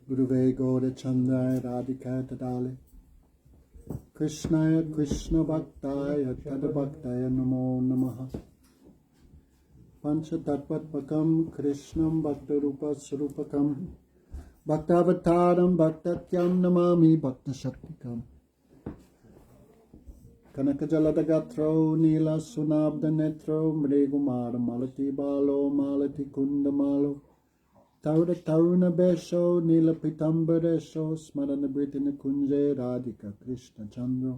Guruve Gaura Chandaya Radhika Tadale Krishnaya Krishna Bhaktaya Tadabhaktaya Namo Namaha Pancha Tatvatpakam Krishnam Bhaktarupa Surupakam Bhaktavataram Bhaktatyam Namami Bhakta Shaktikam Kanakajaladagatro Nila Sunabda Netro Mregumara Malati Balo Malati Kundamalo Taura Taruna Besho Nila Pitambaresho Smarana Britina Kunje Radhika Krishna Chandra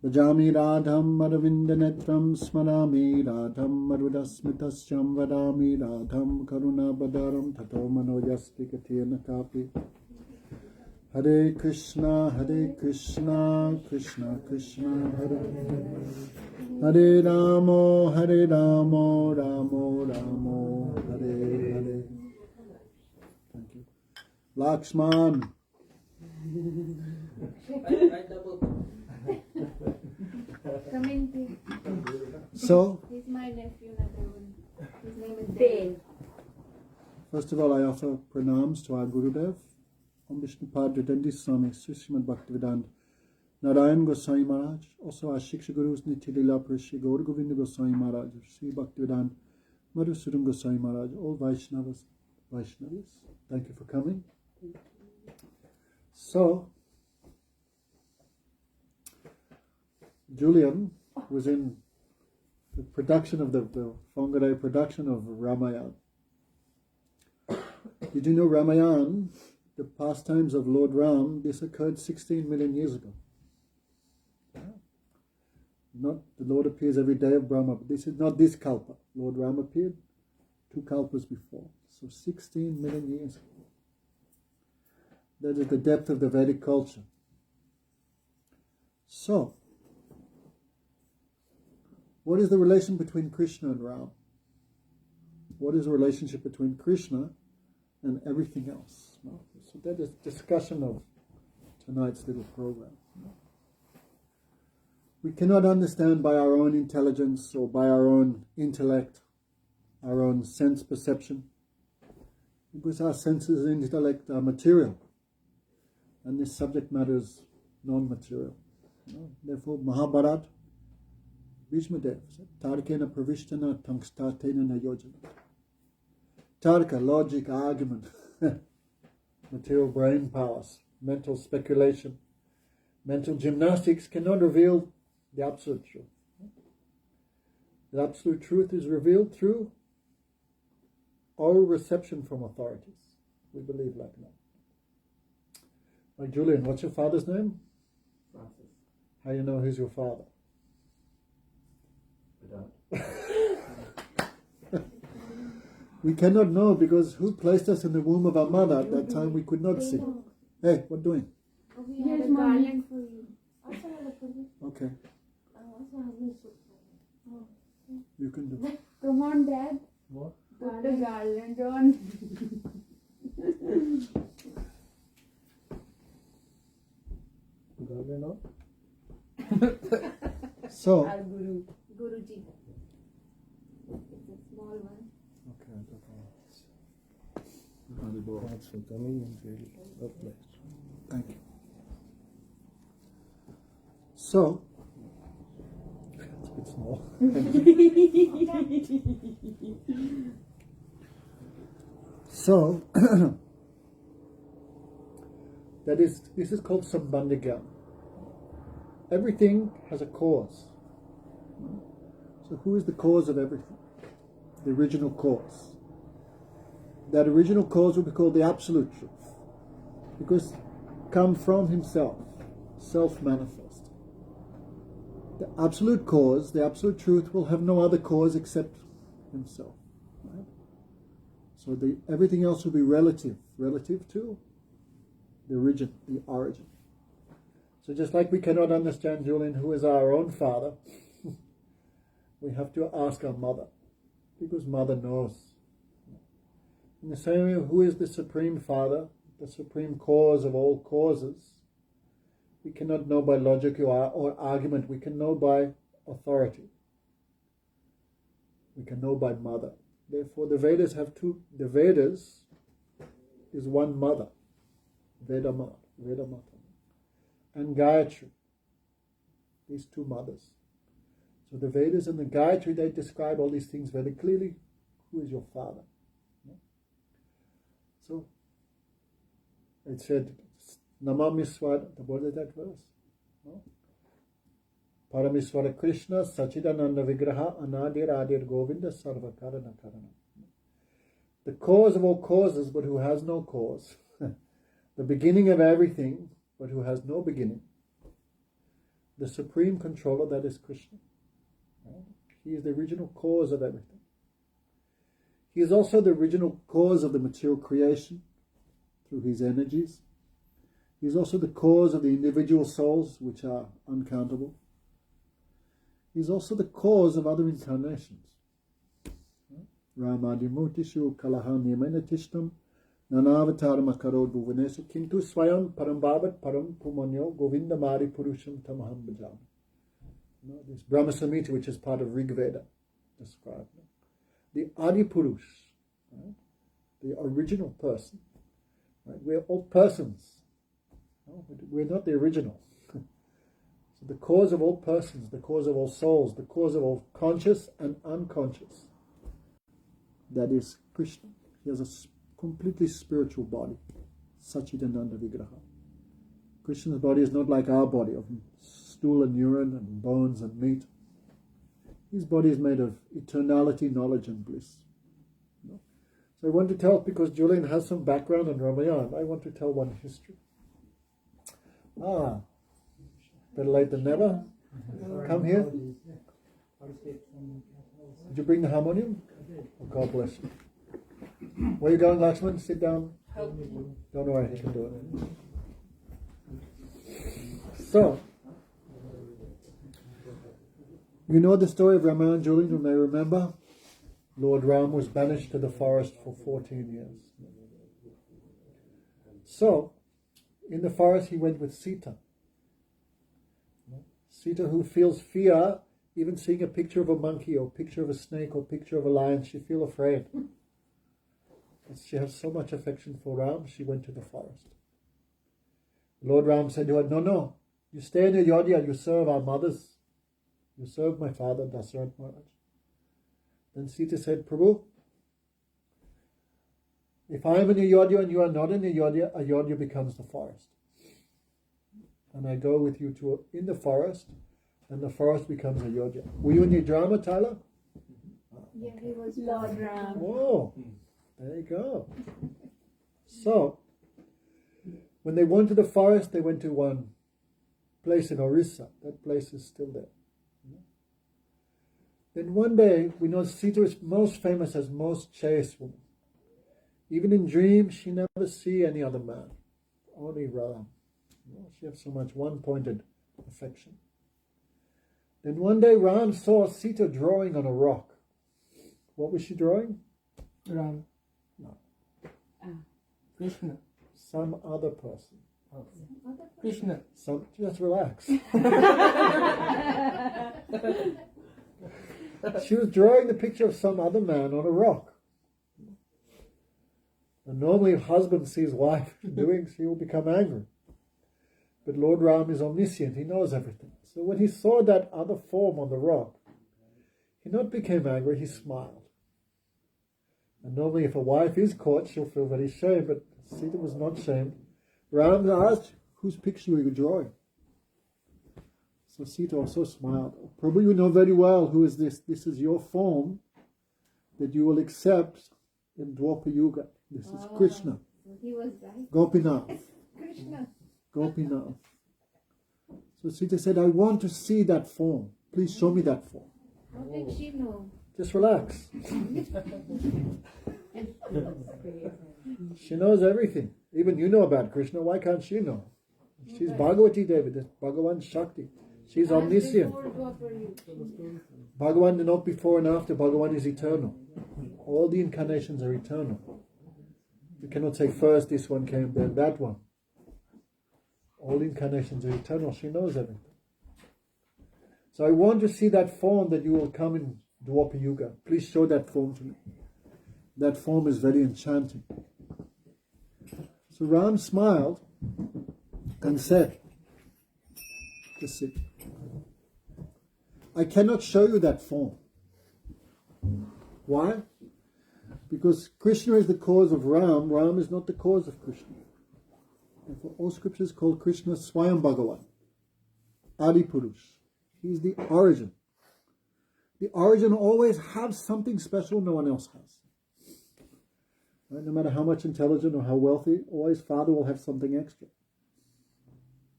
Bhajami Radham Madhavinda Netram Smarami Radham Marudasmitasyam Vadami Radham Karuna Badaram Tato Manojastikatena Kapi Hare Krishna Krishna Krishna Hare Hare Ramo Ramo Ramo Hare Hare. Thank you. Lakshman. Come in, please. So, He's my nephew, another one. His name is Dave. First of all, I offer pranams to our Gurudev, Om Vishnu Padre Dandi Swami, Srimad Bhaktivedanta Narayan Goswami Maharaj, also our Shiksha Gurus Nitya Shri Gaur Govinda Goswami Maharaj, Sri Bhaktivedanta Madhusudan Goswami Maharaj, all Vaishnavas. Thank you for coming. So, Julian was in the production of the Fongaday production of Ramayana. Did you know Ramayana, the pastimes of Lord Ram, this occurred 16 million years ago? Not the Lord appears every day of Brahma, but this is not this kalpa. Lord Ram appeared 2 kalpas before. So 16 million years ago. That is the depth of the Vedic culture. So, what is the relation between Krishna and Ram? What is the relationship between Krishna and everything else? So that is discussion of tonight's little program. We cannot understand by our own intelligence or by our own intellect, our own sense perception, because our senses and intellect are material, and this subject matter is non-material. Therefore, Mahabharata, Bhishmadev said, Tarkena pravishtana tangstatena nayojana. Tarka, logic, argument, material brain powers, mental speculation, mental gymnastics cannot reveal the absolute truth. The absolute truth is revealed through oral reception from authorities. We believe like that. Like Julian, what's your father's name? Francis. How do you know who's your father? I don't. We cannot know because who placed us in the womb of our mother at that time we could not see. Hey, what doing? We had a garland for you. Okay, you can do it. Come on, Dad. What? Put the garland on. Garland on? So, Our Guru. Guruji. It's a small one. okay, I don't know. Thanks for coming and really lovely. Thank you. So, it's a bit small. So, this is called Sambandhagyan. Everything has a cause. So who is the cause of everything? The original cause. That original cause will be called the absolute truth. Because come from himself, self-manifest. The absolute cause, the absolute truth will have no other cause except himself. Right? So everything else will be relative to the origin. So just like we cannot understand, Julian, who is our own father, we have to ask our mother, because mother knows. In the same way, who is the supreme father, the supreme cause of all causes? We cannot know by logic or argument. We can know by authority. We can know by mother. Therefore, the Vedas is one mother, Vedamata, and Gayatri, these two mothers. So the Vedas and the Gayatri, they describe all these things very clearly. Who is your father? So it said, Namamiswara, what is that verse? No? Paramiswara Krishna, Sachidananda Vigraha, Anadir Adir Govinda, Sarva Karana Karana. The cause of all causes, but who has no cause. The beginning of everything, but who has no beginning. The supreme controller, that is Krishna. He is the original cause of everything. He is also the original cause of the material creation through his energies. He is also the cause of the individual souls, which are uncountable. He is also the cause of other incarnations. Ramadimutishu kalahaniyamenatishtam nanavataram akarod bhuvanesu kintu swayam parambavat param pumanyo govindamari purusham tamaham bhajami. This Brahma Samhita, which is part of Rig Veda, described. The Adi Purush, right? The original person. Right? We're all persons. No? We're not the original. So the cause of all persons, the cause of all souls, the cause of all conscious and unconscious, that is Krishna. He has a completely spiritual body, Sachidananda Vigraha. Krishna's body is not like our body of stool and urine and bones and meat. His body is made of eternality, knowledge and bliss. So I want to tell, because Julian has some background on Ramayana, I want to tell one history. Better late than never. Come here. Did you bring the harmonium? Oh, God bless you. Where are you going, Lakshman? Sit down. Don't worry, you can do it. So, you know the story of Ramayana, Julian, you may remember. Lord Ram was banished to the forest for 14 years. So, in the forest he went with Sita. Sita, who feels fear, even seeing a picture of a monkey or picture of a snake or picture of a lion, she feels afraid. But she has so much affection for Ram, she went to the forest. Lord Ram said to her, no, you stay in Ayodhya, you serve our mothers. You serve my father, Dasarath Maharaj. Then Sita said, Prabhu, if I am in Ayodhya and you are not in Ayodhya, Ayodhya becomes the forest. And I go with you in the forest, and the forest becomes Ayodhya. Were you in your drama, Tyler? Yeah, he was Lord Ram. Whoa, there you go. So, when they went to the forest, they went to one place in Orissa. That place is still there. Then one day, we know Sita is most famous as most chaste woman. Even in dreams, she never see any other man. Only Ram. She has so much one-pointed affection. Then one day, Ram saw Sita drawing on a rock. What was she drawing? Ram. No. Krishna. Some other person. Krishna. Just relax. She was drawing the picture of some other man on a rock. And normally if husband sees wife doing, he will become angry. But Lord Ram is omniscient, he knows everything. So when he saw that other form on the rock, he not became angry, he smiled. And normally if a wife is caught, she'll feel very ashamed, but Sita was not ashamed. Ram asked, whose picture are you drawing? So Sita also smiled. Prabhu, you know very well who is this. This is your form that you will accept in Dwapara Yuga. This is Krishna. He was right. Gopinath. Krishna. Gopinath. So Sita said, I want to see that form. Please show me that form. How did she know? Just relax. She knows everything. Even you know about Krishna. Why can't she know? She's Bhagavati Devi, this Bhagavan Shakti. She's omniscient. Bhagavan, not before and after. Bhagavan is eternal. All the incarnations are eternal. You cannot say first this one came, then that one. All incarnations are eternal. She knows everything. So I want to see that form that you will come in Dwapara Yuga. Please show that form to me. That form is very enchanting. So Ram smiled and said, just sit. I cannot show you that form. Why? Because Krishna is the cause of Ram. Ram is not the cause of Krishna. Therefore, all scriptures call Krishna Swayam Bhagavan, Adi Purush. He's the origin. The origin always has something special no one else has. Right? No matter how much intelligent or how wealthy, always Father will have something extra.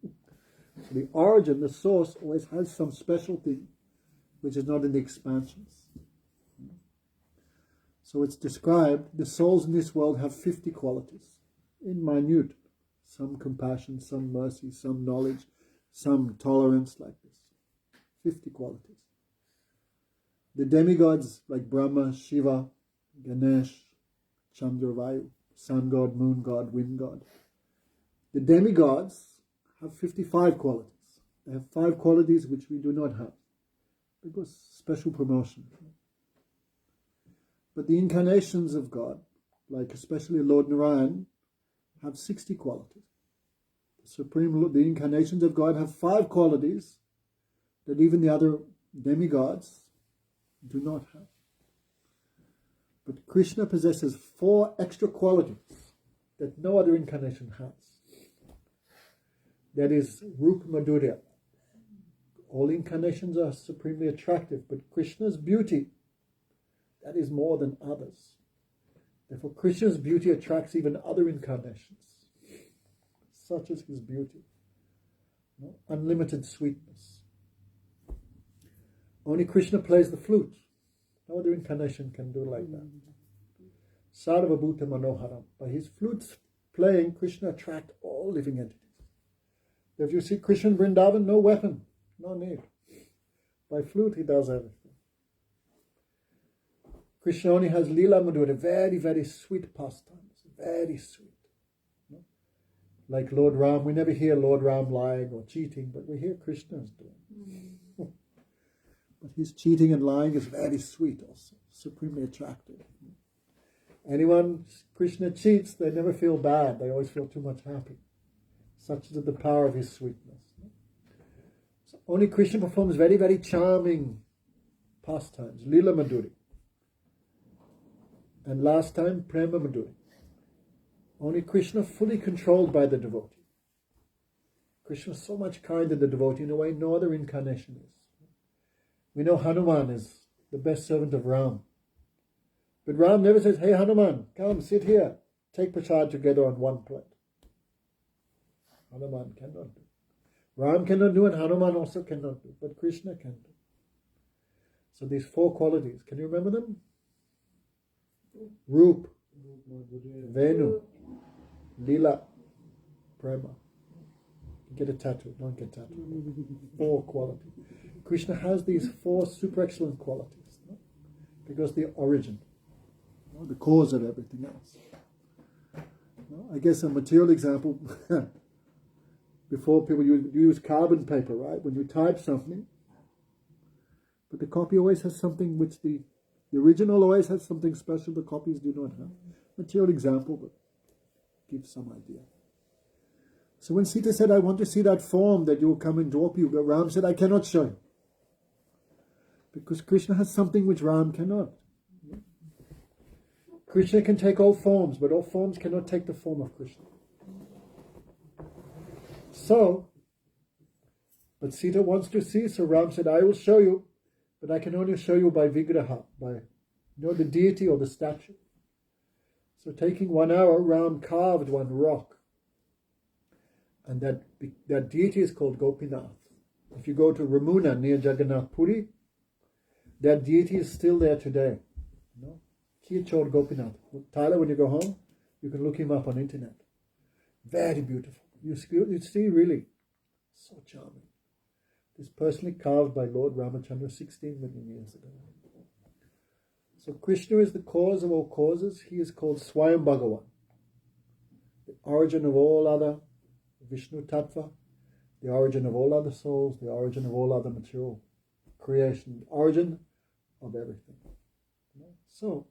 So the origin, the source, always has some special thing which is not in the expansions. So it's described, the souls in this world have 50 qualities, in minute. Some compassion, some mercy, some knowledge, some tolerance, like this. 50 qualities. The demigods like Brahma, Shiva, Ganesh, Chandra, Vayu, sun god, moon god, wind god. The demigods have 55 qualities. They have 5 qualities which we do not have, because special promotion. But the incarnations of God, like especially Lord Narayan, have 60 qualities. The incarnations of God have 5 qualities that even the other demigods do not have. But Krishna possesses 4 extra qualities that no other incarnation has. That is Rupa Madhurya. All incarnations are supremely attractive, but Krishna's beauty, that is more than others. Therefore, Krishna's beauty attracts even other incarnations. Such is his beauty. Unlimited sweetness. Only Krishna plays the flute. No other incarnation can do like that. Sarva Bhuta Manoharam. By his flute playing, Krishna attracts all living entities. If you see Krishna in Vrindavan, no weapon, no need. By flute, he does everything. Krishna only has Leela Madhurya, very, very sweet pastimes, very sweet. Like Lord Ram, we never hear Lord Ram lying or cheating, but we hear Krishna's doing. But his cheating and lying is very sweet also, supremely attractive. Anyone Krishna cheats, they never feel bad, they always feel too much happy. Such is the power of his sweetness. So only Krishna performs very, very charming pastimes, Leela Madhuri. And last time, Prema Madhuri. Only Krishna fully controlled by the devotee. Krishna is so much kind to the devotee in a way no other incarnation is. We know Hanuman is the best servant of Ram. But Ram never says, hey Hanuman, come sit here. Take prasad together on one plate. Hanuman cannot do. Ram cannot do and Hanuman also cannot do. But Krishna can do. So these 4 qualities, can you remember them? Roop, Venu, Leela, Prema. Get a tattoo, don't get tattoo. 4 qualities. Krishna has these 4 super excellent qualities, no? Because the origin, no? The cause of everything else. No? I guess a material example, before people use carbon paper, right? When you type something, but the copy always has something which the original always has something special the copies do not have. Material example, but gives some idea. So when Sita said, I want to see that form that you will come and drop you, Ram said, I cannot show you. Because Krishna has something which Ram cannot. Krishna can take all forms, but all forms cannot take the form of Krishna. So, but Sita wants to see, so Ram said, I will show you, but I can only show you by Vigraha, by the deity or the statue. So taking 1 hour, Ram carved one rock. And that deity is called Gopinath. If you go to Ramuna near Jagannath Puri, that deity is still there today. Kirchor Gopinath. Tyler, when you go home, you can look him up on internet. Very beautiful. You see really, so charming. This personally carved by Lord Ramachandra 16 million years ago. So Krishna is the cause of all causes. He is called Swayam Bhagavan, the origin of all other Vishnu Tattva, the origin of all other souls, the origin of all other material creation, the origin of everything. So,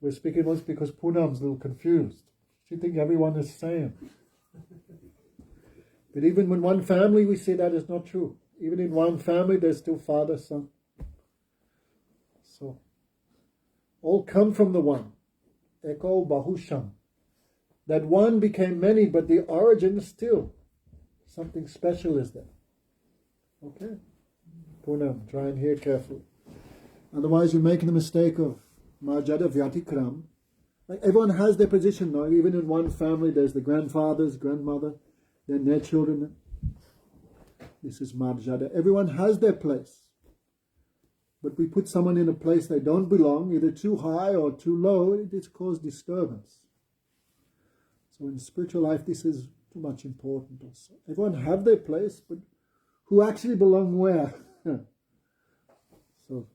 we're speaking once because Poonam's a little confused. She thinks everyone is the same. But even in one family, we see that is not true. Even in one family, there's still father, son. So, all come from the one. Eko Bahusham. That one became many, but the origin is still something special is there. Okay? Poonam, try and hear carefully. Otherwise, you're making the mistake of Marjada Vyatikram. Like everyone has their position now. Even in one family, there's the grandfathers, grandmother, then their children. This is Marjada. Everyone has their place. But we put someone in a place they don't belong, either too high or too low, it's caused disturbance. So in spiritual life, this is too much important also. Everyone have their place, but who actually belong where? So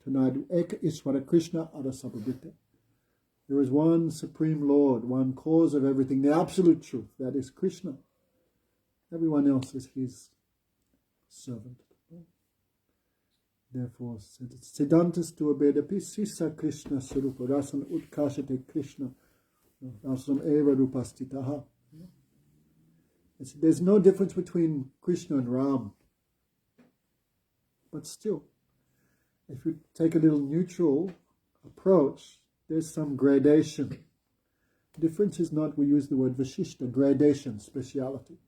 tonight, Ek Ishvara Krishna Arasabhavita. There is one Supreme Lord, one cause of everything, the absolute truth, that is Krishna. Everyone else is his servant. Therefore, Siddhantas to Abedapi Sisa Krishna Sarupa Rasan Utkashate Krishna Rasam Eva Rupastitaha. There's no difference between Krishna and Ram. But still, if you take a little neutral approach, there's some gradation. Difference is not, we use the word Vashishta, gradation, speciality.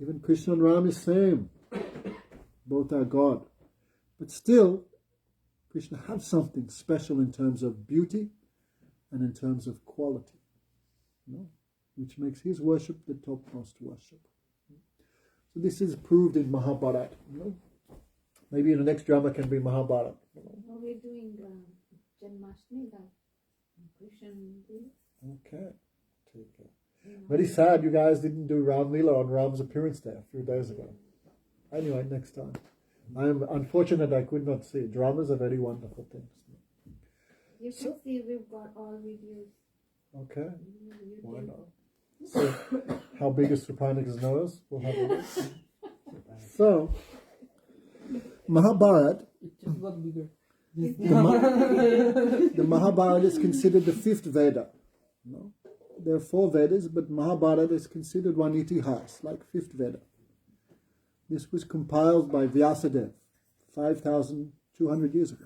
Even Krishna and Ram is same. Both are God. But still, Krishna has something special in terms of beauty and in terms of quality. Which makes his worship the topmost worship. So this is proved in Mahabharata. Maybe in the next drama can be Mahabharata. Now we're doing Janmashtami, the Christian Day. Okay. Take care. Very sad you guys didn't do Ram Leela on Ram's appearance there a few days ago. Anyway, next time. I am unfortunate I could not see. Dramas are very wonderful things. You can see we've got all videos. Okay. Why not? So, how big is Srupanik's nose? We'll have a look. So, Mahabharata. It just got bigger. The Mahabharata is considered the fifth Veda. There are four Vedas, but Mahabharata is considered one Itihas, like fifth Veda. This was compiled by Vyasadeva 5,200 years ago.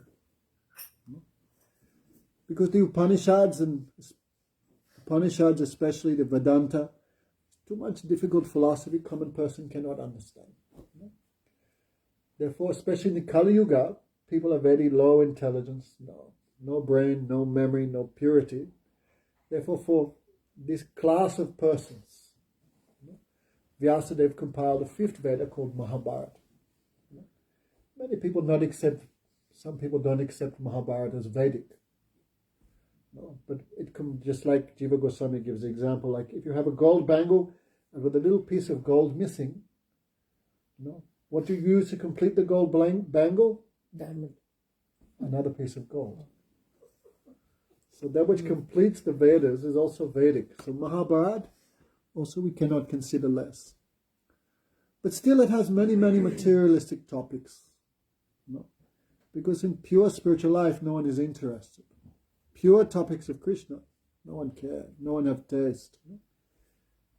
Because the Upanishads, especially the Vedanta, too much difficult philosophy common person cannot understand. Therefore, especially in the Kali Yuga, people are very low intelligence, no brain, no memory, no purity. Therefore, for this class of persons, Vyasadeva compiled a fifth Veda called Mahabharata. Many people some people don't accept Mahabharata as Vedic. But it comes just like Jiva Goswami gives the example, like if you have a gold bangle and with a little piece of gold missing, what do you use to complete the gold bangle? Diamond. Another piece of gold. So that which completes the Vedas is also Vedic. So Mahabharata also we cannot consider less. But still it has many, many materialistic topics. Because in pure spiritual life no one is interested. Pure topics of Krishna, no one cares, no one have taste.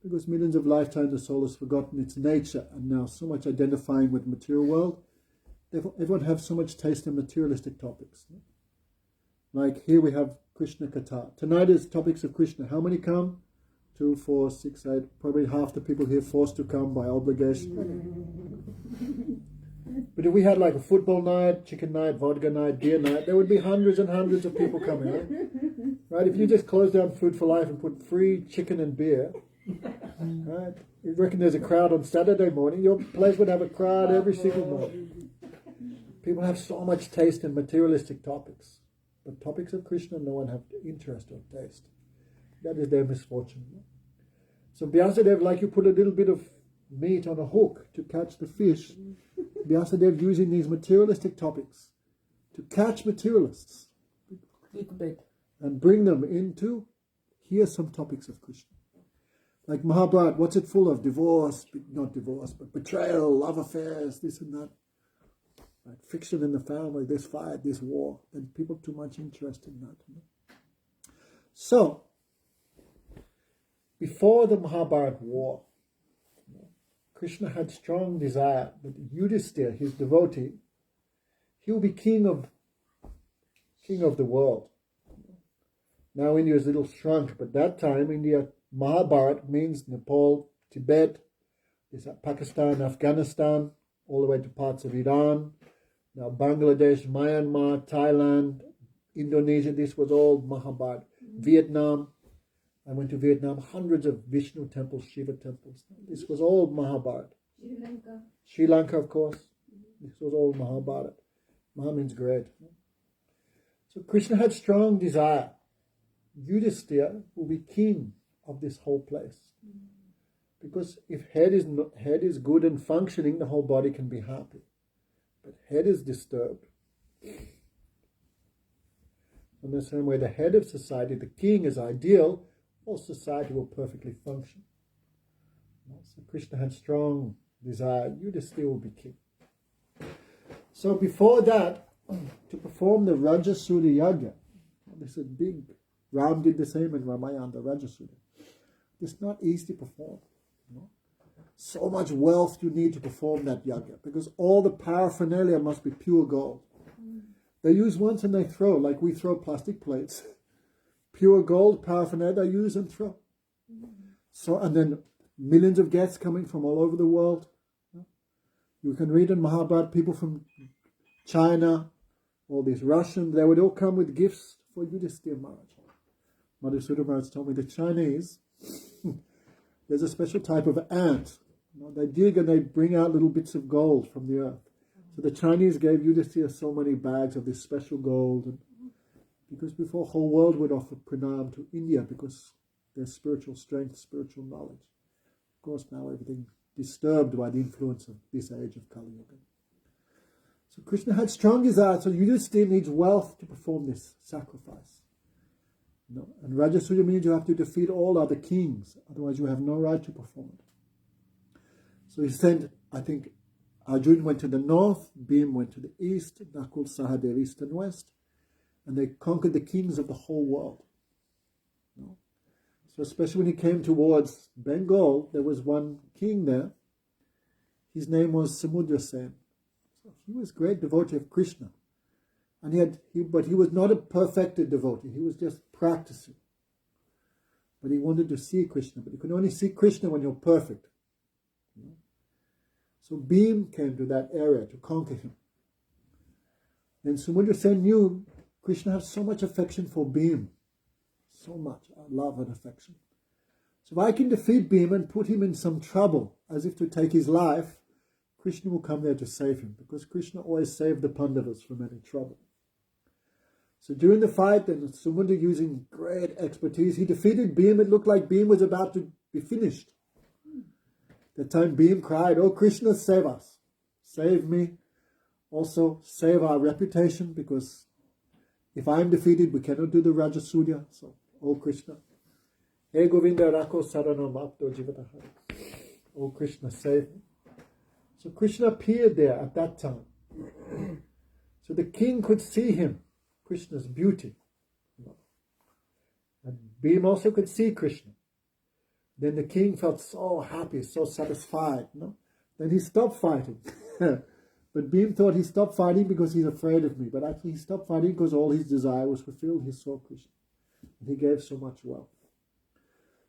Because millions of lifetimes the soul has forgotten its nature and now so much identifying with the material world, therefore everyone has so much taste in materialistic topics. Like here we have Krishna Katha. Tonight is topics of Krishna. How many come? 2, 4, 6, 8. Probably half the people here forced to come by obligation. But if we had like a football night, chicken night, vodka night, beer night, there would be hundreds and hundreds of people coming, right? Right? If you just close down Food for Life and put free chicken and beer, right? You reckon there's a crowd on Saturday morning? Your place would have a crowd every single morning. People have so much taste in materialistic topics. But topics of Krishna, no one have interest or taste. That is their misfortune. So Vyasadeva, like you put a little bit of meat on a hook to catch the fish, Vyasadeva using these materialistic topics to catch materialists and bring them into, here's some topics of Krishna. Like Mahabharata, what's it full of? Divorce, not divorce, but betrayal, love affairs, this and that. Right? Fiction in the family, this fight, this war. And people too much interest in that. So, before the Mahabharata war, Krishna had strong desire that Yudhisthira, his devotee, he will be king of the world. Now India is a little shrunk, but that time India, Mahabharata means Nepal, Tibet, Pakistan, Afghanistan, all the way to parts of Iran, now Bangladesh, Myanmar, Thailand, Indonesia, this was all Mahabharata. Vietnam, I went to Vietnam, hundreds of Vishnu temples, Shiva temples. This was all Mahabharata. Sri Lanka. Sri Lanka, of course. This was all Mahabharata. Maha means great. So Krishna had strong desire. Yudhisthira will be king of this whole place. Because if head is good and functioning, the whole body can be happy. But head is disturbed. In the same way, the head of society, the king, is ideal, all society will perfectly function. So Krishna had strong desire, Yudhisthira will be king. So before that, to perform the Rajasuya Yajna, this is big. Ram did the same in Ramayana, the Rajasuya. It's not easy to perform. So much wealth you need to perform that yajna, because all the paraphernalia must be pure gold. They use once and they throw, like we throw plastic plates. Pure gold paraphernalia they use and throw. So, and then millions of guests coming from all over the world. You can read in Mahabharata, people from China, all these Russians, they would all come with gifts for Yudhisthira Maharaj. Madhusudana Maharaj told me the Chinese, there's a special type of ant. They dig and they bring out little bits of gold from the earth. So the Chinese gave Yudhisthira so many bags of this special gold, and because before, the whole world would offer pranam to India because their spiritual strength, spiritual knowledge. Of course, now everything disturbed by the influence of this age of Kali Yuga. So Krishna had strong desire, so Yudhisthira needs wealth to perform this sacrifice. And Rajasuya means you have to defeat all other kings, otherwise you have no right to perform it. So he sent, I think, Arjuna went to the north, Bhim went to the east, Nakul, Sahadev east and west, and they conquered the kings of the whole world. So especially when he came towards Bengal, there was one king there. His name was Samudra Sen. So he was a great devotee of Krishna. And but he was not a perfected devotee. He was just practicing. But he wanted to see Krishna. But you can only see Krishna when you're perfect. So Bhim came to that area to conquer him. Then Samudra Sen knew Krishna had so much affection for Bhim. So much love and affection. So if I can defeat Bhim and put him in some trouble, as if to take his life, Krishna will come there to save him. Because Krishna always saved the Pandavas from any trouble. So during the fight, and Samudra using great expertise, he defeated Bhim. It looked like Bhim was about to be finished. That time Bhim cried, "Oh Krishna, save us. Save me. Also save our reputation, because if I am defeated, we cannot do the Rajasuya. So, oh Krishna. Hey Govinda Rako Saranam Apto Jivatahari. Oh Krishna, save me." So Krishna appeared there at that time. So the king could see him, Krishna's beauty. And Bhim also could see Krishna. Then the king felt so happy, so satisfied. Then he stopped fighting. But Bhim thought he stopped fighting because he's afraid of me. But actually he stopped fighting because all his desire was fulfilled. He saw Krishna. And he gave so much wealth.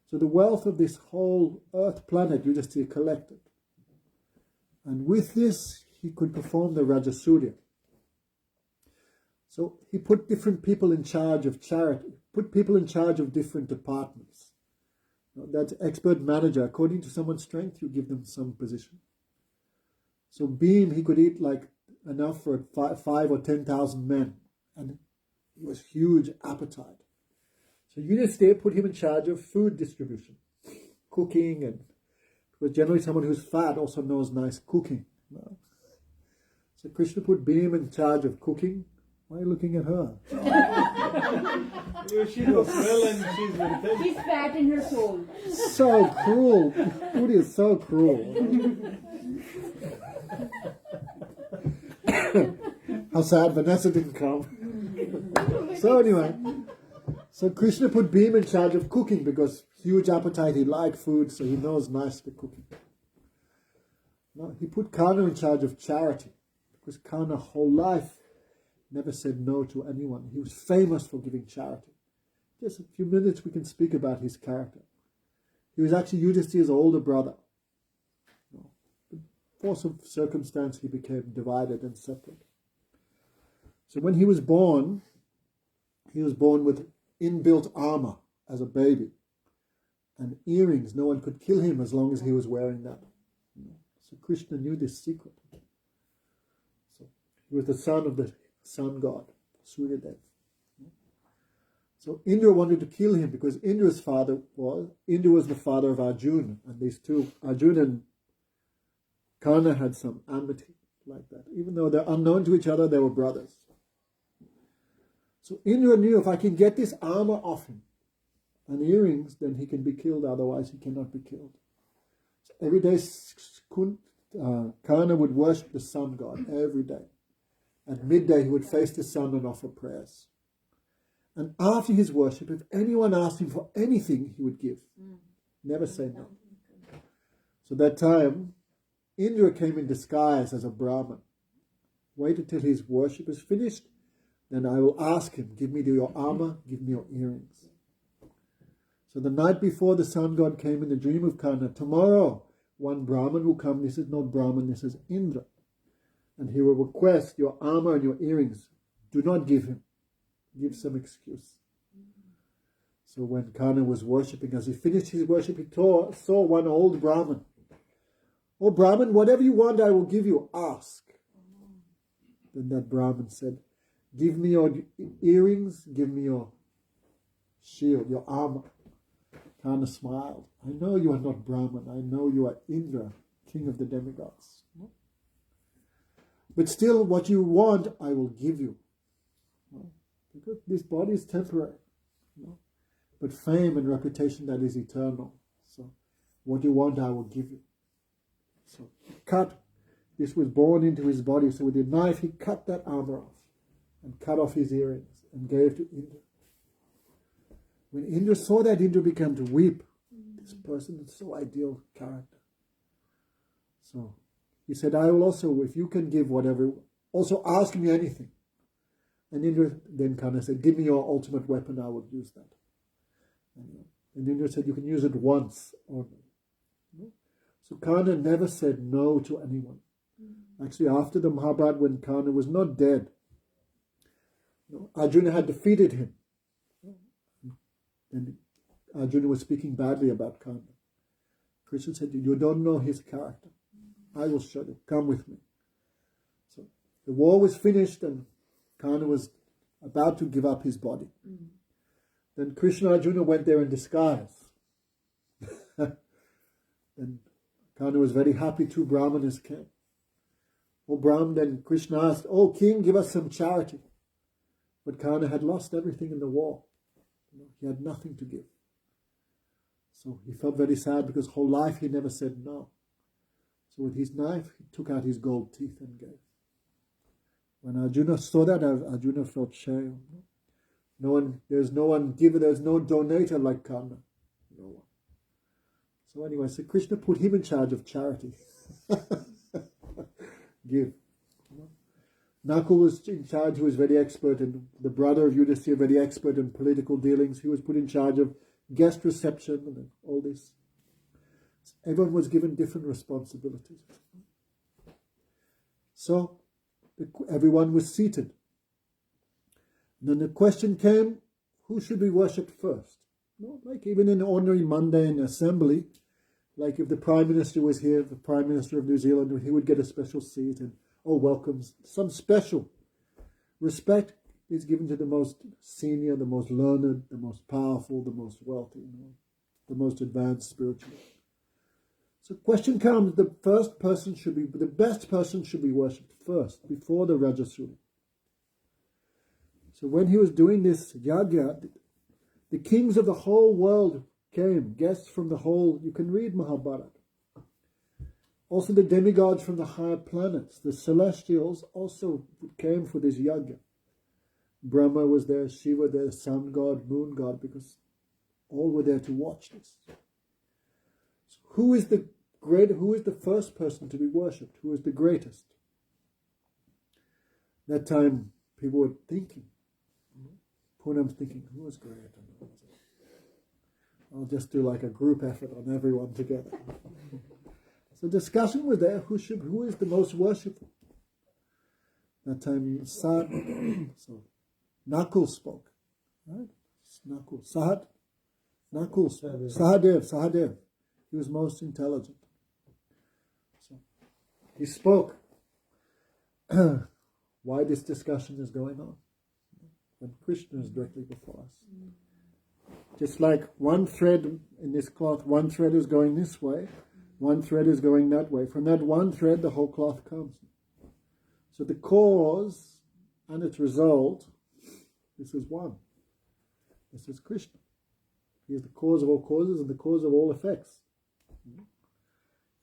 So the wealth of this whole earth planet Yudhisthira collected. And with this, he could perform the Rajasuya. So he put different people in charge of charity, put people in charge of different departments. That's expert manager. According to someone's strength, you give them some position. So Bhim, he could eat like enough for 5 or 10,000 men. And he was huge appetite. So Yudhisthira put him in charge of food distribution, cooking, and because generally someone who's fat also knows nice cooking. So Krishna put Bhim in charge of cooking. Why are you looking at her? She looks well and she's very thin. She's fat in her soul. So cruel. Puri is so cruel. How sad Vanessa didn't come. So anyway, So Krishna put Bhima in charge of cooking because huge appetite, he liked food, so he knows nicely cooking. No, he put Karna in charge of charity because Karna whole life never said no to anyone. He was famous for giving charity. Just a few minutes we can speak about his character. He was actually Yudhishthira's older brother. No, but for some circumstance he became divided and separate. So when he was born with inbuilt armor as a baby and earrings. No one could kill him as long as he was wearing that. So Krishna knew this secret. So he was the son of the sun god, Suryadev. So Indra wanted to kill him because Indra was the father of Arjuna, and these two, Arjuna and Karna, had some enmity like that. Even though they're unknown to each other, they were brothers. So Indra knew, if I can get this armor off him and earrings, then he can be killed, otherwise he cannot be killed. So every day Karna would worship the sun god, every day. At midday he would face the sun and offer prayers. And after his worship, if anyone asked him for anything, he would give. Never say no. So that time, Indra came in disguise as a Brahmin. Waited till his worship is finished, then I will ask him, give me your armor, give me your earrings. So the night before, the sun god came in the dream of Karna. Tomorrow, one Brahmin will come. This is not Brahmin, this is Indra. And he will request your armor and your earrings. Do not give him. Give some excuse. So when Karna was worshipping, as he finished his worship, he saw one old Brahmin. Oh Brahmin, whatever you want, I will give you. Ask. Then that Brahmin said, give me your earrings, give me your shield, your armor. Karna smiled. I know you are not Brahman. I know you are Indra, king of the demigods. But still, what you want, I will give you. Because this body is temporary. But fame and reputation, that is eternal. So what you want, I will give you. So this was born into his body. So with a knife, he cut that armor off and cut off his earrings and gave to Indra. When Indra saw that, Indra began to weep. This person is so ideal character. So he said, I will also, if you can give whatever, also ask me anything. And Indra then Karna said, give me your ultimate weapon, I will use that. And Indra said, you can use it once only. So Karna never said no to anyone. Actually, after the Mahabharata, when Karna was not dead, Arjuna had defeated him. And Arjuna was speaking badly about Karna. Krishna said, you don't know his character. I will show you. Come with me. So the war was finished and Karna was about to give up his body. Then Krishna and Arjuna went there in disguise. And Karna was very happy. Two Brahmanas came. Oh Brahman, then Krishna asked, oh king, give us some charity. But Karna had lost everything in the war. He had nothing to give. So he felt very sad because whole life he never said no. So with his knife, he took out his gold teeth and gave. When Arjuna saw that, Arjuna felt shame. There's no one giver, there's no donator like Karna. No one. So anyway, so Krishna put him in charge of charity. Give. Nakul was in charge, he was very expert, and the brother of Yudhishthira, very expert in political dealings. He was put in charge of guest reception and all this. Everyone was given different responsibilities. So everyone was seated. And then the question came, who should be worshipped first? Like even in an ordinary mundane assembly, like if the Prime Minister was here, the Prime Minister of New Zealand, he would get a special seat and welcomes. Some special respect is given to the most senior, the most learned, the most powerful, the most wealthy, the most advanced spiritually. So question comes, the best person should be worshipped first, before the Rajasuri. So when he was doing this yagya, the kings of the whole world came, guests from the whole, you can read Mahabharata. Also the demigods from the higher planets, the celestials also came for this yagya. Brahma was there, Shiva there, sun god, moon god, because all were there to watch this. So who is the first person to be worshipped? Who is the greatest? That time people were thinking. Poonam's thinking, who was great? I'll just do like a group effort on everyone together. So discussion was there, who is the most worshipful? That time so Nakul spoke. Right? Nakul. Sahadev. He was most intelligent. So he spoke. Why this discussion is going on? When Krishna is directly before us. Just like one thread in this cloth, one thread is going this way, one thread is going that way. From that one thread, the whole cloth comes. So the cause and its result, this is one. This is Krishna. He is the cause of all causes and the cause of all effects.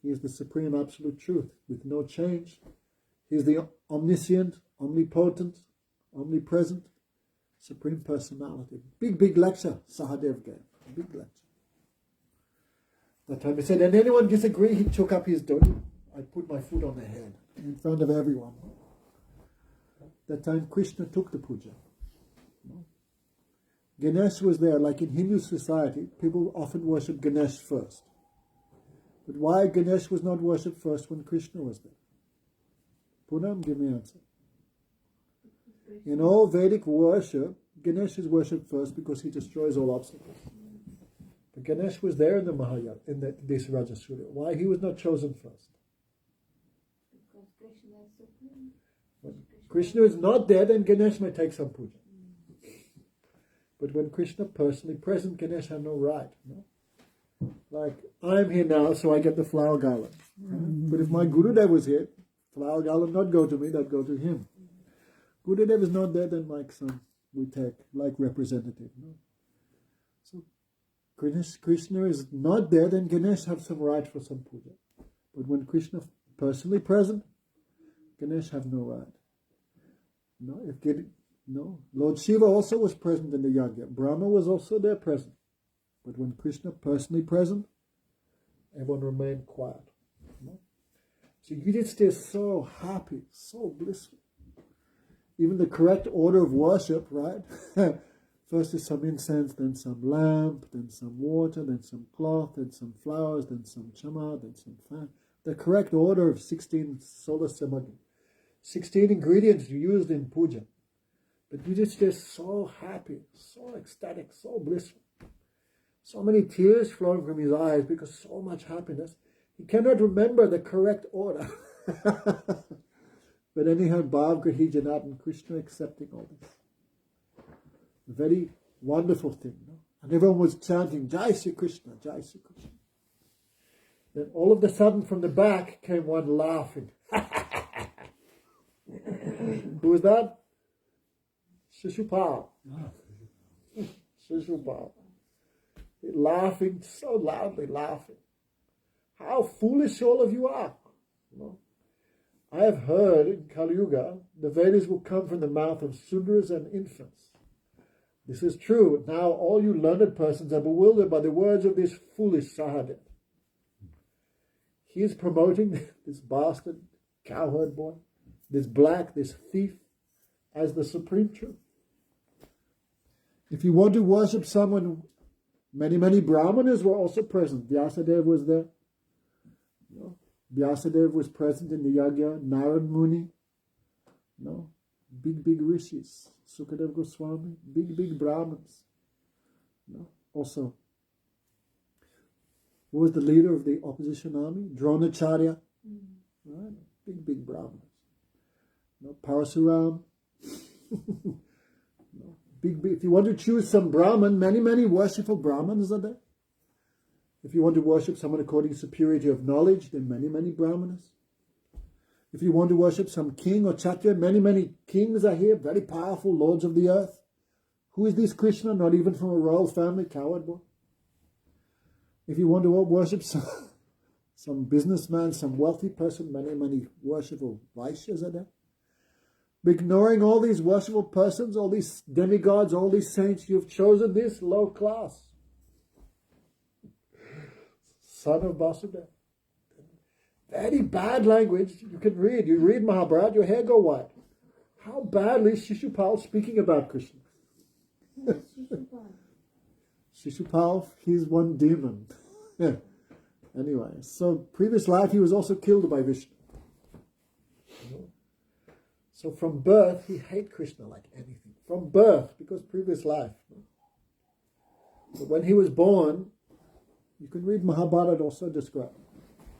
He is the supreme absolute truth with no change. He is the omniscient, omnipotent, omnipresent, supreme personality. Big lecture Sahadev gave. Big lecture. That time he said, and anyone disagree, he took up his dhoti. I put my foot on the head in front of everyone. That time Krishna took the puja. Ganesh was there, like in Hindu society, people often worship Ganesh first. But why Ganesh was not worshipped first when Krishna was there? Poonam, give me an answer. In all Vedic worship, Ganesh is worshipped first because he destroys all obstacles. But Ganesh was there in the Mahayana, in this Rajasuya. Why he was not chosen first? Because Krishna is supreme. When Krishna is not there, then Ganesh may take some puja. But when Krishna personally present, Ganesh had no right. No? Like, I'm here now, so I get the flower garland. But if my Gurudev was here, flower garland not go to me, that go to him. Gurudev is not there, then like we take, like representative. No? So Krishna is not there, then Ganesh have some right for some puja. But when Krishna personally present, Ganesh have no right. No, Lord Shiva also was present in the yajna. Brahma was also there present. But when Krishna personally present, everyone remained quiet. No? So Yudhishthira is so happy, so blissful. Even the correct order of worship, right? First is some incense, then some lamp, then some water, then some cloth, then some flowers, then some chama, then some fan. The correct order of 16 solar samagri. 16 ingredients used in puja. But Yudhishthira is so happy, so ecstatic, so blissful. So many tears flowing from his eyes because so much happiness. He cannot remember the correct order. But anyhow, Bhav Grahi Janat and Krishna accepting all this. A very wonderful thing. No? And everyone was chanting, Jai Sri Krishna, Jai Sri Krishna. Then all of a sudden from the back came one laughing. Who was that? Shishupal. Shishupal. Laughing, so loudly laughing. How foolish all of you are. No? I have heard in Kali Yuga, the Vedas will come from the mouth of Sudras and infants. This is true. Now all you learned persons are bewildered by the words of this foolish Sahadev. He is promoting this bastard cowherd boy, this thief, as the supreme truth. If you want to worship someone, many Brahmanas were also present. Vyasadeva was there. No? Vyasadeva was present in the yajna. Narad Muni. No? Big rishis. Sukadeva Goswami. Big Brahmins. No? Also, who was the leader of the opposition army? Dronacharya. Right? Big Brahmins. No? Parasuram. No? Big. If you want to choose some Brahman, many worshipful Brahmanas are there. If you want to worship someone according to superiority of knowledge, then many Brahmanas. If you want to worship some king or kshatriya, many kings are here, very powerful lords of the earth. Who is this Krishna? Not even from a royal family, coward boy. If you want to worship some businessman, some wealthy person, many worshipful Vaishyas are there. Ignoring all these worshipful persons, all these demigods, all these saints, you've chosen this low class. Son of Vasudeva. Very bad language. You can read. You read Mahabharata, your hair go white. How badly is Shishupal speaking about Krishna? Shishupal, he's one demon. Anyway, so previous life he was also killed by Vishnu. So from birth he hated Krishna like anything. From birth, because previous life. But when he was born, you can read Mahabharata also described.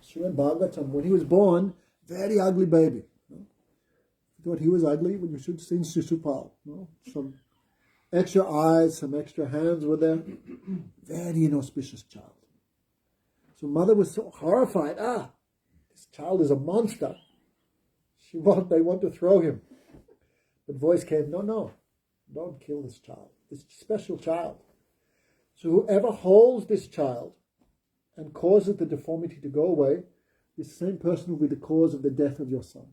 Srimad Bhagavatam, when he was born, very ugly baby. You thought he was ugly when you should have seen Shishupal. Some extra eyes, some extra hands were there. Very inauspicious child. So mother was so horrified. This child is a monster. They want to throw him. But voice came, no, don't kill this child. It's a special child. So whoever holds this child and causes the deformity to go away, this same person will be the cause of the death of your son.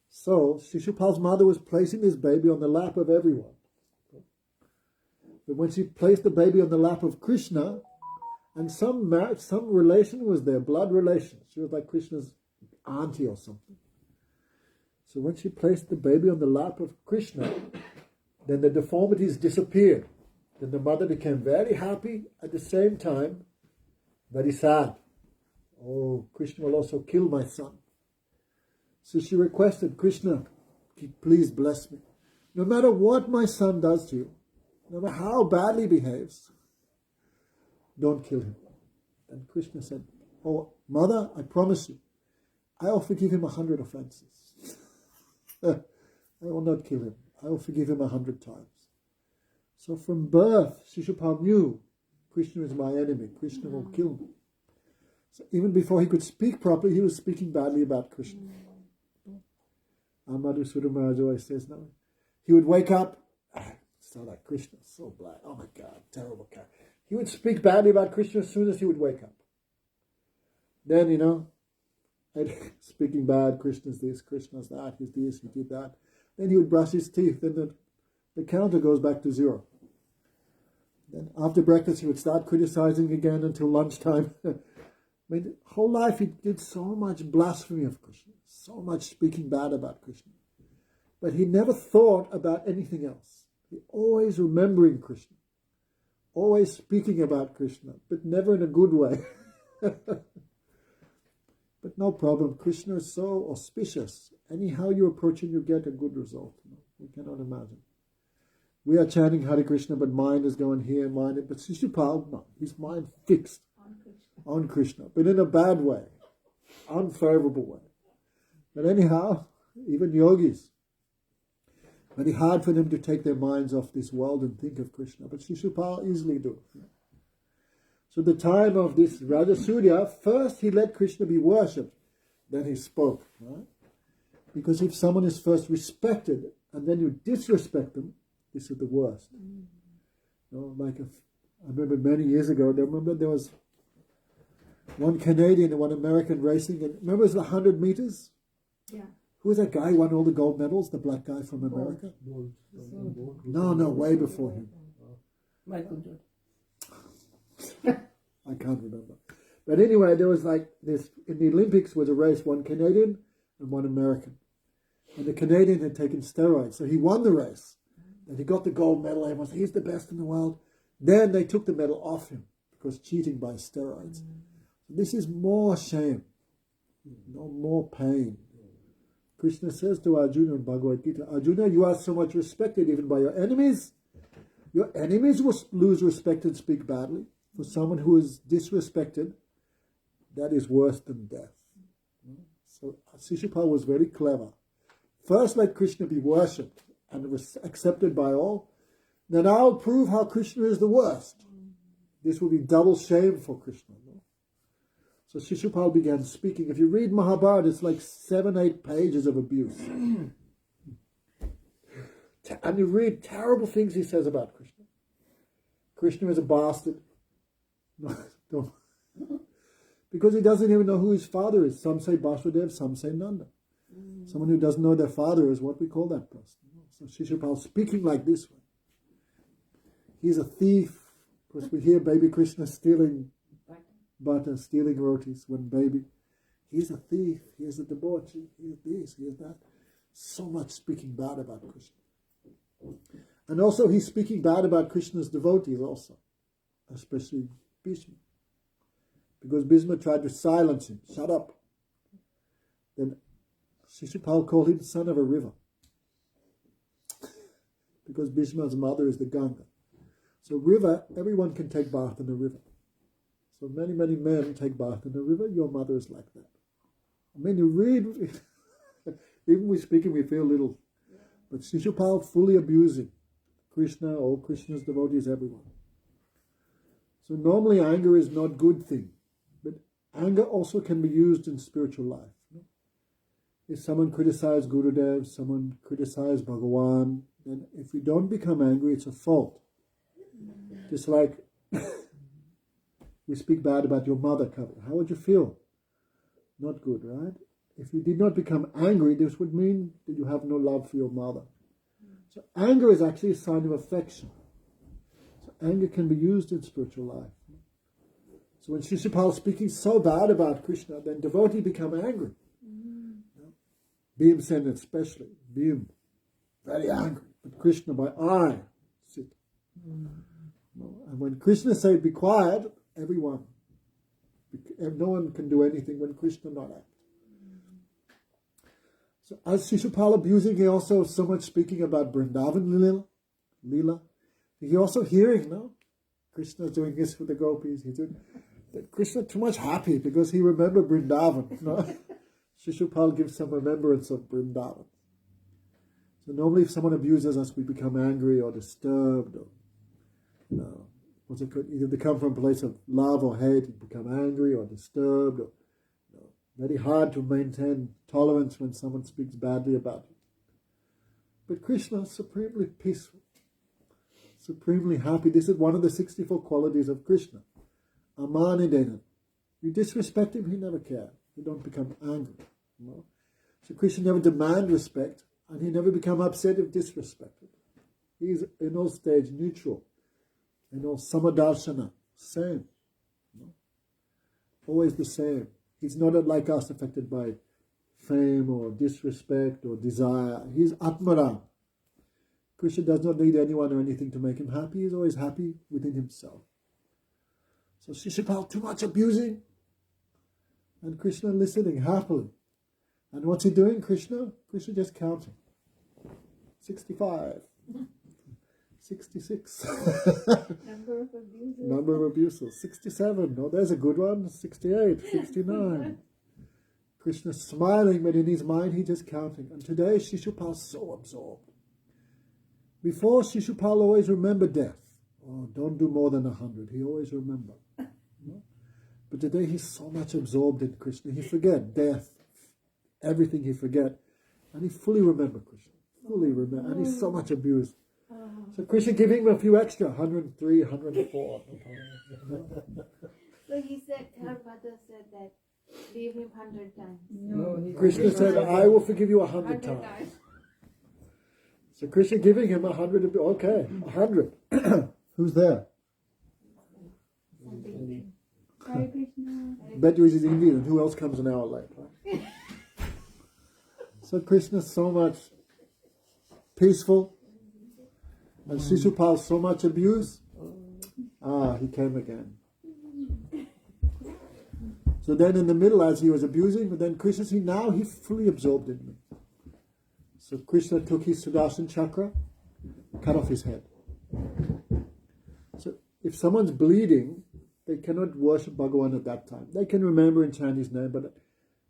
So Shishupal's mother was placing this baby on the lap of everyone. But when she placed the baby on the lap of Krishna, and some relation was there, blood relation. She was like Krishna's auntie or something. So when she placed the baby on the lap of Krishna, then the deformities disappeared. Then the mother became very happy, at the same time very sad. Oh, Krishna will also kill my son. So she requested, Krishna, please bless me. No matter what my son does to you, no matter how badly he behaves, don't kill him. And Krishna said, oh, mother, I promise you, I will forgive him 100 offenses. I will not kill him. I will forgive him 100 times. So from birth, Shishupal knew Krishna is my enemy. Krishna will kill me. So even before he could speak properly, he was speaking badly about Krishna. Madhusudana Maharaj always says, no. He would wake up, so like Krishna, so black. Oh my God, terrible guy. He would speak badly about Krishna as soon as he would wake up. Then, speaking bad, Krishna's this, Krishna's that, he's this, he did that. Then he would brush his teeth, then the counter goes back to 0. Then after breakfast he would start criticizing again until lunchtime. I mean, whole life he did so much blasphemy of Krishna, so much speaking bad about Krishna. But he never thought about anything else. He always remembering Krishna, always speaking about Krishna, but never in a good way. But no problem, Krishna is so auspicious. Anyhow you approach him, you get a good result. We cannot imagine. We are chanting Hare Krishna, but mind is going here, but Shishupal, no, his mind fixed on Krishna, but in a bad way, unfavorable way. But anyhow, even yogis, very hard for them to take their minds off this world and think of Krishna, but Shishupal easily do. So the time of this Rajasurya, first he let Krishna be worshipped, then he spoke. Right? Because if someone is first respected and then you disrespect them, this is the worst. I remember many years ago, there was one Canadian and one American racing, and remember it was the 100 meters? Yeah. Who was that guy who won all the gold medals, the black guy from America? No, way before him. Michael Jordan. I can't remember. But anyway, there was like this, in the Olympics was a race, one Canadian and one American. And the Canadian had taken steroids, so he won the race. And he got the gold medal, everyone said, he's the best in the world. Then they took the medal off him, because cheating by steroids. This is more shame, no more pain. Krishna says to Arjuna in Bhagavad Gita, Arjuna, you are so much respected even by your enemies. Your enemies will lose respect and speak badly. For someone who is disrespected, that is worse than death. So Shishupal was very clever. First let Krishna be worshipped and accepted by all. Then I'll prove how Krishna is the worst. This will be double shame for Krishna. So Shishupal began speaking. If you read Mahabharata, it's like 7-8 pages of abuse. And you read terrible things he says about Krishna. Krishna is a bastard. No. Because he doesn't even know who his father is. Some say Vasudeva, some say Nanda. Someone who doesn't know their father is what we call that person. So Shishupal speaking like this one. He's a thief. Of course, we hear baby Krishna stealing butter, stealing rotis when baby. He's a thief. He's a debauchee. He's this. He's that. So much speaking bad about Krishna. And also he's speaking bad about Krishna's devotees also. Especially Bhishma. Because Bhishma tried to silence him. Shut up. Then Shishupal called him son of a river. Because Bhishma's mother is the Ganga. So river, everyone can take bath in a river. So many, many men take bath in a river. Your mother is like that. I mean, you read, even we speaking, we feel little. But Shishupal fully abusing Krishna, all Krishna's devotees, everyone. So normally anger is not a good thing. But anger also can be used in spiritual life. If someone criticizes Gurudev, someone criticizes Bhagawan, then if we don't become angry, it's a fault. Just like we speak bad about your mother, how would you feel? Not good, right? If you did not become angry, this would mean that you have no love for your mother. So anger is actually a sign of affection. So anger can be used in spiritual life. So when Shishupal is speaking so bad about Krishna, then devotee become angry. Bhimsen especially. Bhim, very angry. But Krishna by eye, sit. And when Krishna said, be quiet, everyone. No one can do anything when Krishna not act. So as Shishupal abusing, he also so much speaking about Vrindavan Leela. He also hearing, no? Krishna doing this with the gopis. He's doing Krishna too much happy because he remembered Vrindavan. No? Shishupal gives some remembrance of Vrindavan. So normally if someone abuses us, we become angry or disturbed or what's it called? Either they come from a place of love or hate, you become angry or disturbed, or very hard to maintain tolerance when someone speaks badly about you. But Krishna is supremely peaceful, supremely happy. This is one of the 64 qualities of Krishna. Amanidena. You disrespect him, he never cares. You don't become angry. So Krishna never demand respect, and he never become upset if disrespected. He's in all stage neutral. Samadarshana, same. Always the same. He's not like us affected by fame or disrespect or desire. He's Atmaram. Krishna does not need anyone or anything to make him happy. He's always happy within himself. So Shishupal too much abusing, and Krishna listening happily. And what's he doing, Krishna? Krishna just counting. 65. 66. Number of abusers. Number of abusers. 67. Oh, there's a good one. 68. 69. Krishna smiling, but in his mind he's just counting. And today Shishupal so absorbed. Before, Shishupal always remembered death. Oh, don't do more than 100. He always remembered. But today he's so much absorbed in Krishna. He forget death, everything he forget. And he fully remembered Krishna. Fully remember. And he's so much abused. So Krishna giving him a few extra, 103, 104. So he said, her mother said that, leave him 100 times. No, Krishna said, I will forgive you 100 times. So Krishna giving him 100, okay, 100. Who's there? Hare Krishna. Bet you he's Indian, and who else comes an hour late, right? So Krishna's so much peaceful, and Shishupal so much abuse. He came again. So then in the middle, as he was abusing, but then Krishna said, now he fully absorbed in me. So Krishna took his Sudarshan chakra, cut off his head. So if someone's bleeding, they cannot worship Bhagavan at that time. They can remember and chant his name, but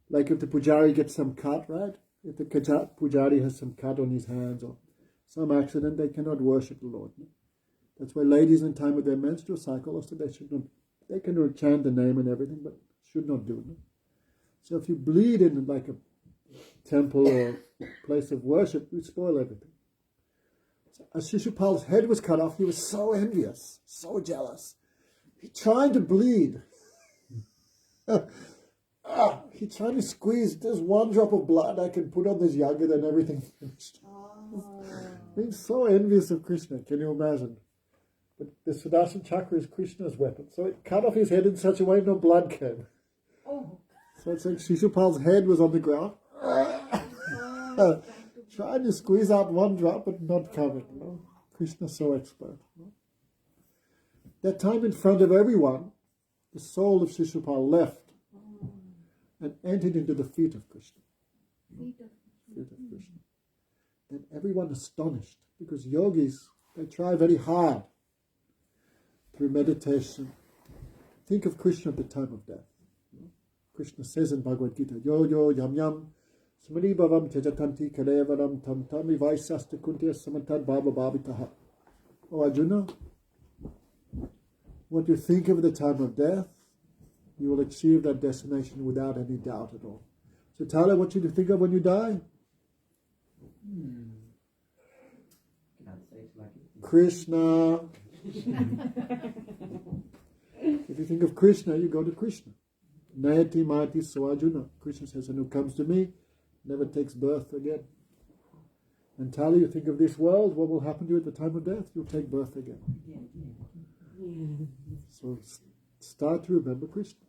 like if the pujari gets some cut, right? If the pujari has some cut on his hands or some accident, they cannot worship the Lord. That's why ladies in time of their menstrual cycle also they can chant the name and everything, but should not do it. So if you bleed in like a temple or place of worship, you spoil everything. So as Shishupal's head was cut off, he was so envious, so jealous. He tried to bleed. He's trying to squeeze just one drop of blood I can put on this yagad and everything finished. He's so envious of Krishna, can you imagine? But the Sudarshan chakra is Krishna's weapon. So it cut off his head in such a way no blood came. Oh. So it's like Shishupal's head was on the ground. Trying to squeeze out one drop but not coming. No? Krishna's so expert. No? That time in front of everyone, the soul of Shishupal left and entered into the feet of Krishna. Feet of Krishna. And everyone astonished because yogis, they try very hard through meditation. Think of Krishna at the time of death. Krishna says in Bhagavad Gita, yo yo yam yam smari bhavam tejatanti kalevaram tam tam vivaisasta kuntiya samantad bhava bhavitaha. Oh Arjuna, what you think of at the time of death, you will achieve that destination without any doubt at all. So tell her what you think of when you die. Krishna. If you think of Krishna, you go to Krishna. Nayati Mati Sawajuna. Krishna says, and who comes to me never takes birth again. And Tali, you think of this world, what will happen to you at the time of death? You'll take birth again. So start to remember Krishna.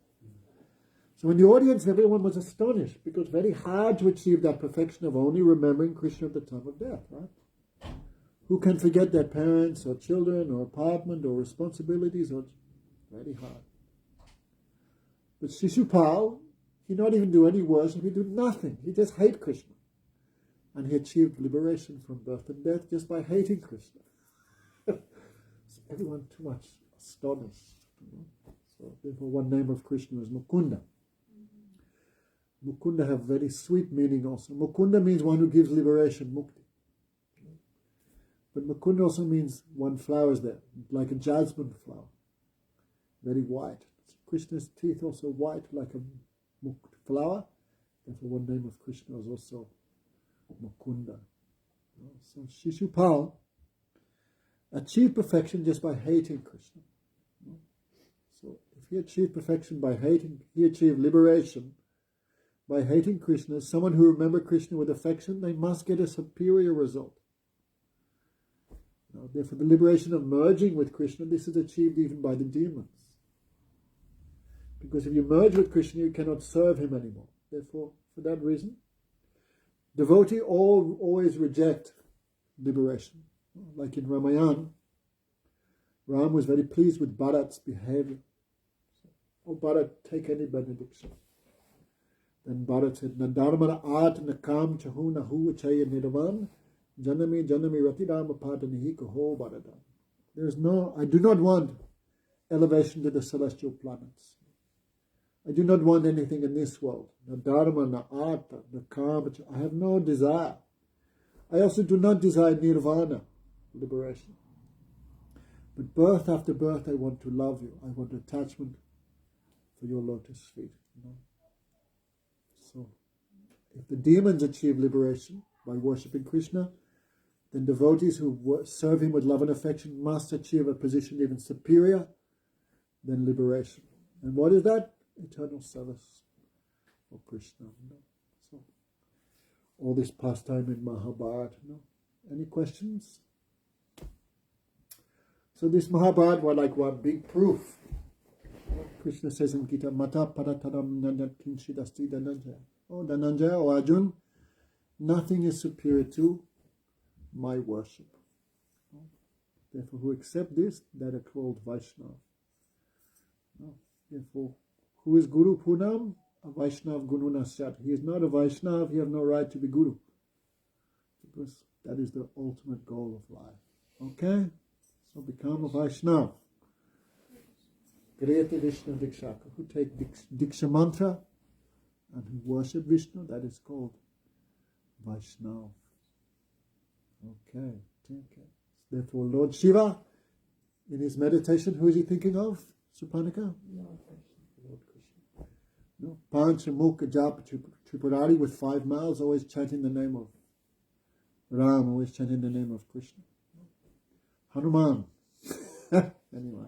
So in the audience, everyone was astonished because it's very hard to achieve that perfection of only remembering Krishna at the time of death, right? Who can forget their parents or children or apartment or responsibilities? Or very hard. But Shishupal, he not even do any worship, he do nothing. He just hate Krishna. And he achieved liberation from birth and death just by hating Krishna. So everyone too much astonished. You know? So therefore one name of Krishna is Mukunda. Mukunda have very sweet meaning also. Mukunda means one who gives liberation, mukti. But Mukunda also means one flowers there, like a jasmine flower. Very white. Krishna's teeth also white, like a mukta flower. Therefore one name of Krishna is also Mukunda. So Shishupal achieved perfection just by hating Krishna. So if he achieved perfection by hating, he achieved liberation by hating Krishna. Someone who remembers Krishna with affection, they must get a superior result. Now, therefore, the liberation of merging with Krishna, this is achieved even by the demons. Because if you merge with Krishna, you cannot serve him anymore. Therefore, for that reason, devotee always reject liberation. Like in Ramayana, Ram was very pleased with Bharat's behavior. Oh, Bharat, take any benediction. Then Bharat said, Na dharmana art nakam chahu nahu chaya nirvan janami janami ratidama padanihi kaho Bharata. I do not want elevation to the celestial planets. I do not want anything in this world. Na dharma, na artha, na kama. I have no desire. I also do not desire nirvana, liberation. But birth after birth, I want to love you. I want attachment for your lotus feet. You know? So, if the demons achieve liberation by worshipping Krishna, then devotees who serve him with love and affection must achieve a position even superior than liberation. And what is that? Eternal service for Krishna. You know? So, all this pastime in Mahabharata. You know? Any questions? So this Mahabharata was like one big proof. Krishna says in Gita, Mata parataram nanjat kinchidasti dhananjaya. Oh Dhananjaya, oh Arjun, nothing is superior to my worship. Therefore, who accept this, that are called Vaishnava. Therefore, who is Guru Punam? A Vaishnava Guru Nasyat. He is not a Vaishnava, he has no right to be Guru. Because that is the ultimate goal of life. Okay? So become a Vaishnava. Greta Vishnu Dikshaka. Who take Diksha mantra and who worship Vishnu, that is called Vaishnava. Okay, take it. Therefore, Lord Shiva, in his meditation, who is he thinking of? Supanika? Lord Krishna. No, Pancha Mukha Japa Tripurari with 5 mouths, always chanting the name of Ram, always chanting the name of Krishna. Hanuman. Anyway,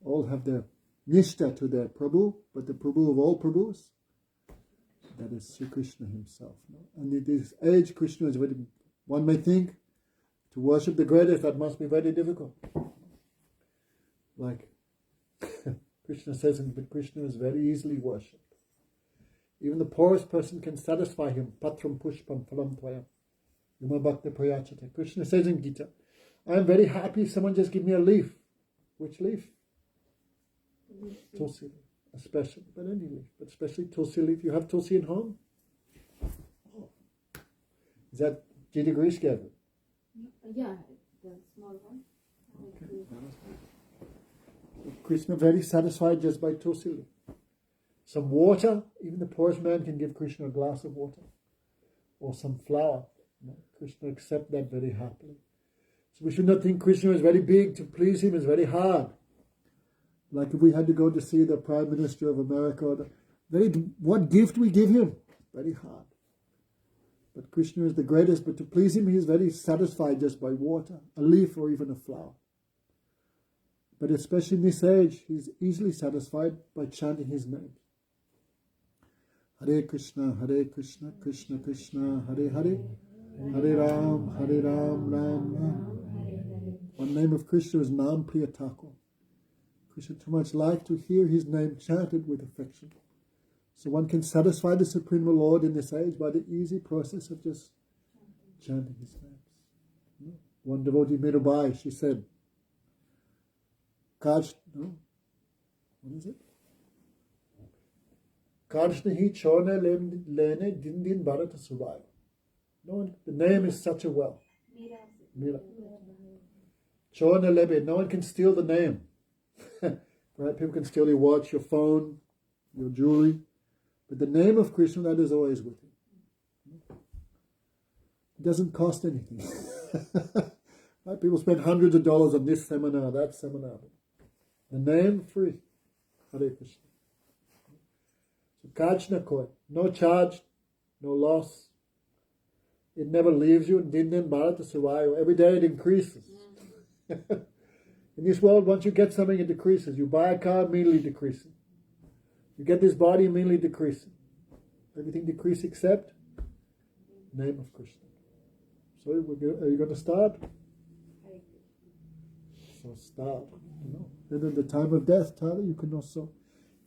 all have their nishta to their Prabhu, but the Prabhu of all Prabhus, That is Sri Krishna himself. And in this age, Krishna is very, one may think, to worship the greatest, that must be very difficult. Like Krishna says, but Krishna is very easily worshipped. Even the poorest person can satisfy him. Patram pushpam phalam tvayam. Yuma bhakti prayachate. Krishna says in Gita, I am very happy if someone just give me a leaf. Which leaf? Tulsi leaf. Especially, but any leaf. But especially Tulsi leaf. You have Tulsi in home? Is that Gita Greece gave it? Yeah, the small one. Okay. Krishna very satisfied just by Tulsi leaf. Some water, even the poorest man can give Krishna a glass of water. Or some flour. Krishna accepts that very happily. So we should not think Krishna is very big. To please him is very hard. Like if we had to go to see the Prime Minister of America, what gift we give him? Very hard. But Krishna is the greatest, but to please him, he is very satisfied just by water, a leaf or even a flower. But especially in this age, he's easily satisfied by chanting his name. Hare Krishna, Krishna Krishna, Hare Hare, Hare Ram, Ram Ram. One name of Krishna is Nam Priya Thakur. Krishna too much like to hear his name chanted with affection. So one can satisfy the Supreme Lord in this age by the easy process of just chanting his names. One devotee, Mirabai, she said, what is it? Kajnahi chorne lene din din bharata subhai. No, the name is such a well. Mira. Chorne lebe. No one can steal the name. Right? People can steal your watch, your phone, your jewelry. But the name of Krishna, that is always with you. It doesn't cost anything. Right? People spend hundreds of dollars on this seminar, that seminar. The name, free. Hare Krishna. So Kachna Koi, no charge, no loss. It never leaves you. Din din bharata survive. Every day it increases. In this world, once you get something, it decreases. You buy a car, immediately decreasing. You get this body, immediately decreasing. Everything decreases except name of Krishna. So are you going to start? So start. Then at the time of death, Tara, you can also,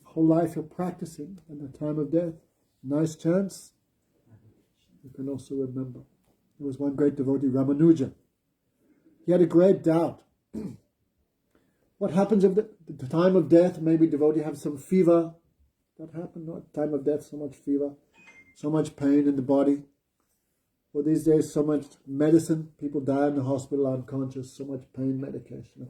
whole life you're practicing, and the time of death, nice chance, you can also remember. There was one great devotee, Ramanuja. He had a great doubt. What happens if the time of death, maybe devotee have some fever? That happened, no? Time of death, so much fever, so much pain in the body. Or these days, so much medicine. People die in the hospital unconscious, so much pain medication.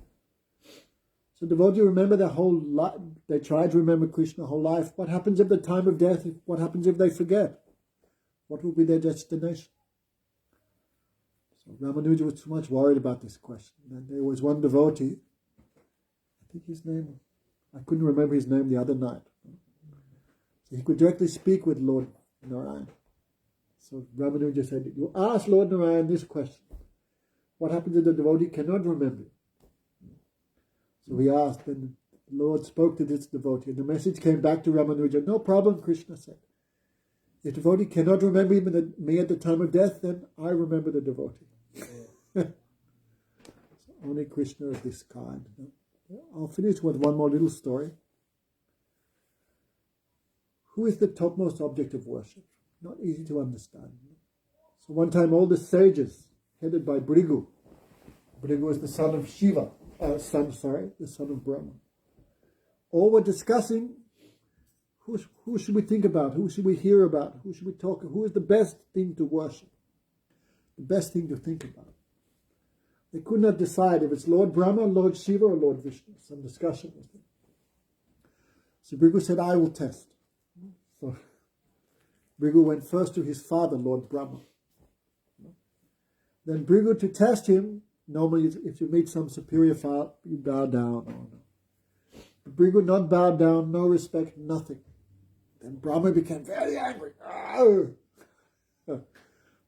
So devotee remember their whole life. They try to remember Krishna whole life. What happens at the time of death? What happens if they forget? What will be their destination? So Ramanuja was too much worried about this question. And there was one devotee, I think his name, I couldn't remember his name the other night. So he could directly speak with Lord Narayan. So Ramanuja said, you ask Lord Narayan this question. What happens if the devotee cannot remember? So he asked, and the Lord spoke to this devotee, and the message came back to Ramanuja. No problem, Krishna said. If the devotee cannot remember even me at the time of death, then I remember the devotee. So only Krishna is this kind. I'll finish with one more little story. Who is the topmost object of worship? Not easy to understand. So one time all the sages, headed by Bhrigu. Bhrigu is the son of Shiva. The son of Brahma. All were discussing who should we think about, who should we hear about, who should we talk, who is the best thing to worship, the best thing to think about. They could not decide if it's Lord Brahma, Lord Shiva, or Lord Vishnu. Some discussion was there. So Bhrigu said, I will test. So Bhrigu went first to his father, Lord Brahma. Then Bhrigu, to test him, normally if you meet some superior father, you bow down. Oh, no. But Bhrigu not bowed down, no respect, nothing. Then Brahma became very angry.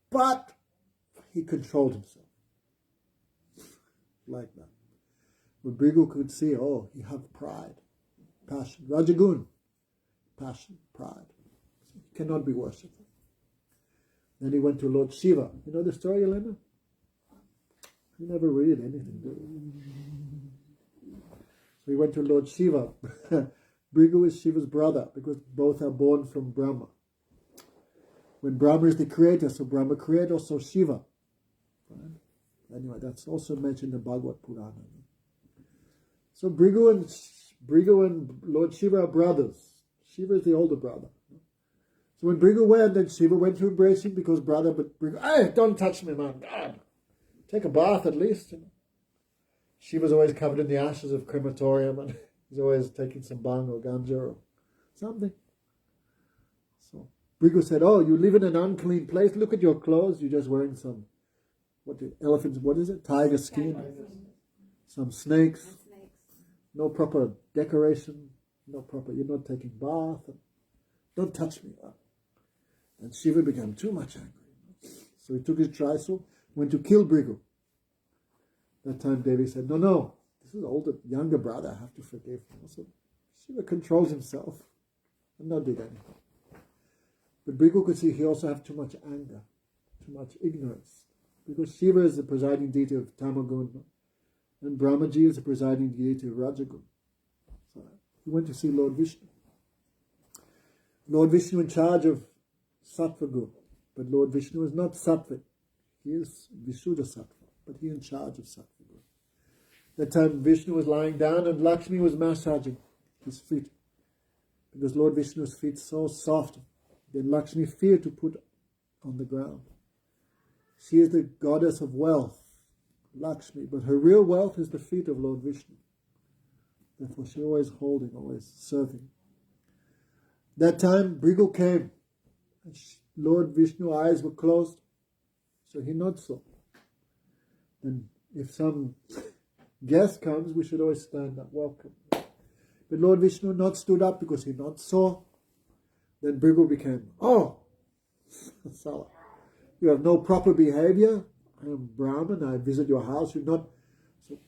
But he controlled himself. Like that. When Bhrigu could see, he have pride, passion, Rajagun, passion, pride. cannot be worshipped. Then he went to Lord Shiva. You know the story, Elena? You never read anything, do you? So he went to Lord Shiva. Bhrigu is Shiva's brother because both are born from Brahma. When Brahma is the creator, so Brahma created also Shiva. Right? Anyway, that's also mentioned in the Bhagavad Purana. So Bhrigu and Lord Shiva are brothers. Shiva is the older brother. So when Bhrigu went, then Shiva went to embrace him because brother, but Bhrigu, hey, don't touch me, man. God. Take a bath at least. You know. Shiva's always covered in the ashes of crematorium and he's always taking some bhang or ganja or something. So Bhrigu said, oh, you live in an unclean place. Look at your clothes. You're just wearing some, elephants, what is it? Tiger skin. Some snakes. No proper decoration. You're not taking bath. Don't touch me. And Shiva became too much angry. So he took his trisul, went to kill Bhrigu. That time Devi said, no, this is younger brother, I have to forgive him. So Shiva controls himself and not did anything. But Bhrigu could see he also had too much anger, too much ignorance. Because Shiva is the presiding deity of Tamagun and Brahmaji is the presiding deity of Rajagun. So he went to see Lord Vishnu. Lord Vishnu in charge of Sattva Gun, but Lord Vishnu is not Sattvic. He is Vishuddha Sattva, but he in charge of Sattva Gun. That time Vishnu was lying down and Lakshmi was massaging his feet. Because Lord Vishnu's feet so soft, then Lakshmi feared to put on the ground. She is the goddess of wealth, Lakshmi, but her real wealth is the feet of Lord Vishnu. Therefore she's always holding, always serving. That time Bhrigu came, and Lord Vishnu's eyes were closed, so he not saw. Then if some guest comes, we should always stand up, welcome. But Lord Vishnu not stood up because he not saw. Then Bhrigu became, Sala, you have no proper behavior. I am Brahman, I visit your house, you're not. So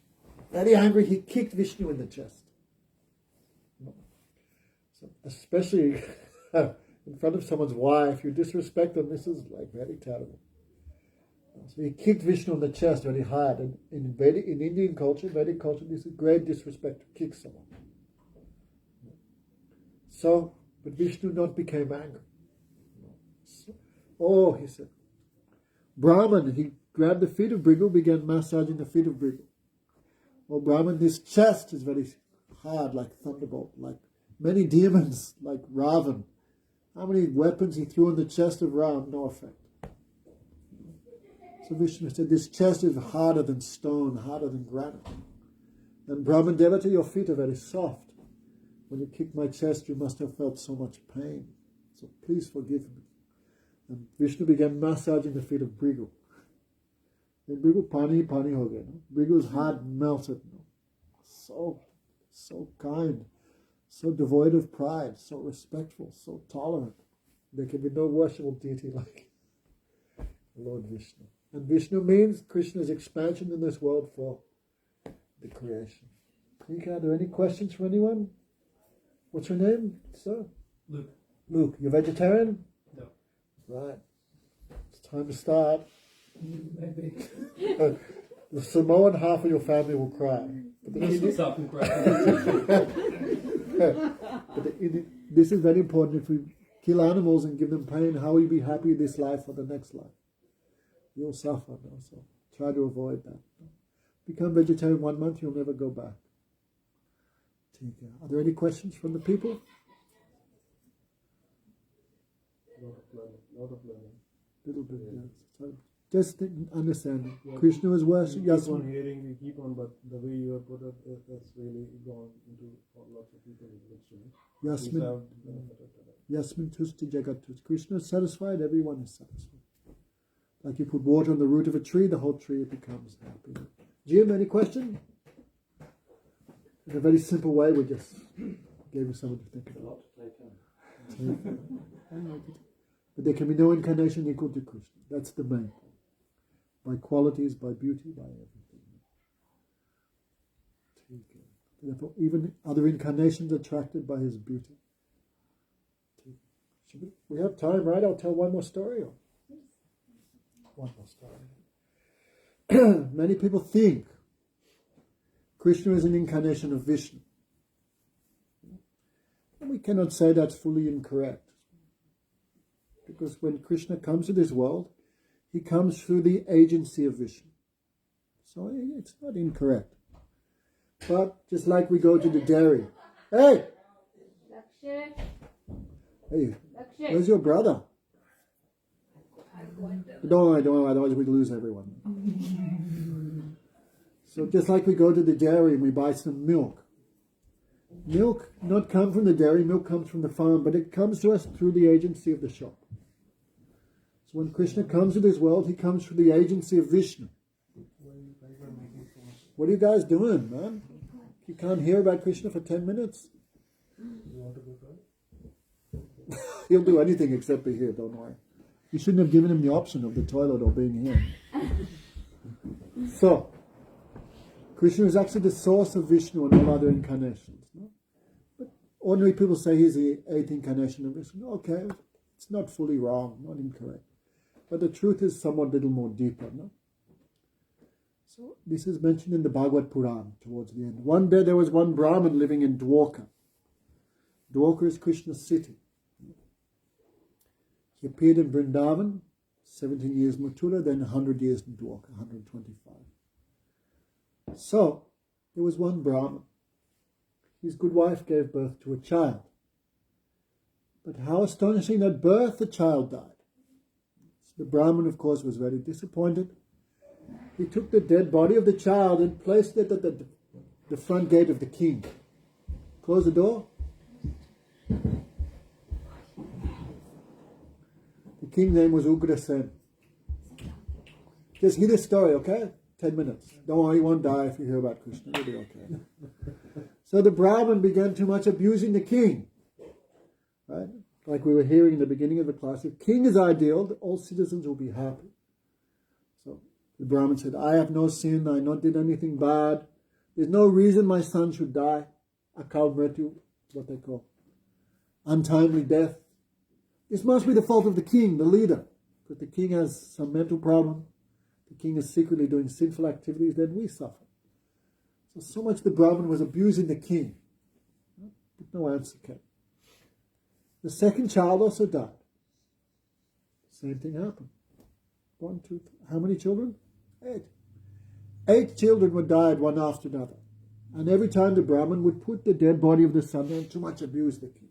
very angry, he kicked Vishnu in the chest. So especially in front of someone's wife, you disrespect them, this is like very terrible. So he kicked Vishnu in the chest very hard. And in Indian culture, Vedic culture, this is great disrespect to kick someone. So, but Vishnu not became angry. So, he said, Brahman, he grabbed the feet of Bhrigu, began massaging the feet of Bhrigu. Oh, Brahman, his chest is very hard, like thunderbolt, like many demons, like Ravan. How many weapons he threw in the chest of Ram, no effect. So Vishnu said, this chest is harder than stone, harder than granite. And Brahman Devata, your feet are very soft. When you kicked my chest, you must have felt so much pain. So please forgive me. And Vishnu began massaging the feet of Bhrigu. And Bhrigu pani ho gaya. Bhrigu's heart melted. So kind, so devoid of pride, so respectful, so tolerant. There can be no worshipful deity like Lord Vishnu. And Vishnu means Krishna's expansion in this world for the creation. Are there any questions from anyone? What's your name, sir? Luke. Luke. You're vegetarian? No. Right. It's time to start. Maybe. The Samoan half of your family will cry. But this is very important. If we kill animals and give them pain, how will you be happy this life or the next life? You'll suffer now, so try to avoid that. Become vegetarian 1 month, you'll never go back. Are there any questions from the people? Lot of learning. Little bit, yes. So just understand. Yeah. Krishna is worshipped. We keep on hearing, we keep on, but the way you have put it, that's really gone into lots of people. Yasmin tusti jagat tusti. Krishna is satisfied, everyone is satisfied. Like you put water on the root of a tree, the whole tree becomes happy. Jim, any question? In a very simple way, we just gave you something to think about. But there can be no incarnation equal to Krishna. That's the main point. By qualities, by beauty, by everything. Therefore, even other incarnations are attracted by his beauty. We have time, right? I'll tell one more story. One more story. Many people think Krishna is an incarnation of Vishnu. And we cannot say that's fully incorrect. Because when Krishna comes to this world, he comes through the agency of Vishnu. So it's not incorrect. But just like we go to the dairy. Hey! Lakshay. Hey, Lakshay. where's your brother? Don't worry, otherwise we'd lose everyone. So just like we go to the dairy and we buy some milk. Milk not come from the dairy, milk comes from the farm, but it comes to us through the agency of the shop. So when Krishna comes to this world, he comes through the agency of Vishnu. What are you guys doing, man? You can't hear about Krishna for 10 minutes? He'll do anything except be here, don't worry. You shouldn't have given him the option of the toilet or being here. So, Krishna is actually the source of Vishnu and all other incarnations. No? But ordinary people say he's the 8th incarnation of Vishnu. Okay, it's not fully wrong, not incorrect. But the truth is somewhat little more deeper. No? So this is mentioned in the Bhagavad Puran towards the end. One day there was one Brahmin living in Dwarka. Dwarka is Krishna's city. He appeared in Vrindavan, 17 years in Mathura, then 100 years in Dwarka, 125. So, there was one Brahmin. His good wife gave birth to a child. But how astonishing at birth the child died. So the Brahmin, of course, was very disappointed. He took the dead body of the child and placed it at the front gate of the king. Close the door. The king's name was Ugrasen. Just hear this story, okay? 10 minutes. Don't worry, you won't die if you hear about Krishna. You'll be okay. So the Brahmin began too much abusing the king. Right? Like we were hearing in the beginning of the class, if king is ideal, all citizens will be happy. So the Brahmin said, I have no sin, I not did anything bad. There's no reason my son should die. Akal mrityu, what they call untimely death. This must be the fault of the king, the leader. Because the king has some mental problem. The king is secretly doing sinful activities, then we suffer. So much the Brahmin was abusing the king. But no answer came. The second child also died. Same thing happened. 1, 2, 3. How many children? 8. 8 children were died one after another. And every time the Brahmin would put the dead body of the son there and too much abuse the king.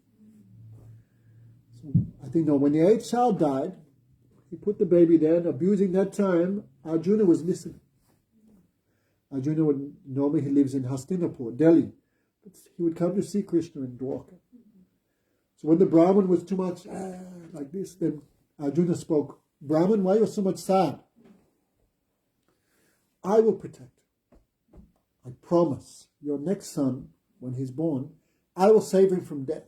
So I think when the 8th child died, he put the baby there, and abusing that time, Arjuna was listening. Arjuna normally he lives in Hastinapur, Delhi. But he would come to see Krishna in Dwarka. So when the Brahmin was too much like this, then Arjuna spoke, Brahmin, why are you so much sad? I will protect you. I promise your next son, when he's born, I will save him from death.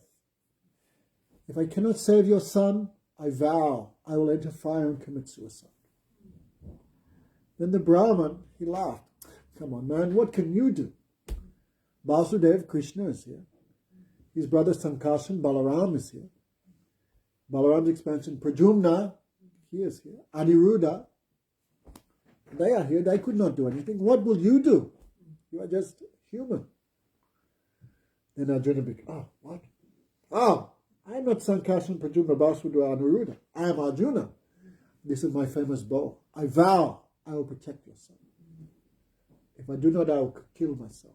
If I cannot save your son, I vow I will enter fire and commit suicide. Then the Brahmin, he laughed. Come on, man, what can you do? Vasudev, Krishna is here. His brother Sankarshan, Balaram is here. Balaram's expansion, Pradyumna, he is here. Aniruddha, they are here. They could not do anything. What will you do? You are just human. Then Arjuna became, what? I am not Sankarshan, Pradyumna, Vasudeva, Aniruddha. I am Arjuna. This is my famous bow. I vow I will protect your son. If I do not, I will kill myself.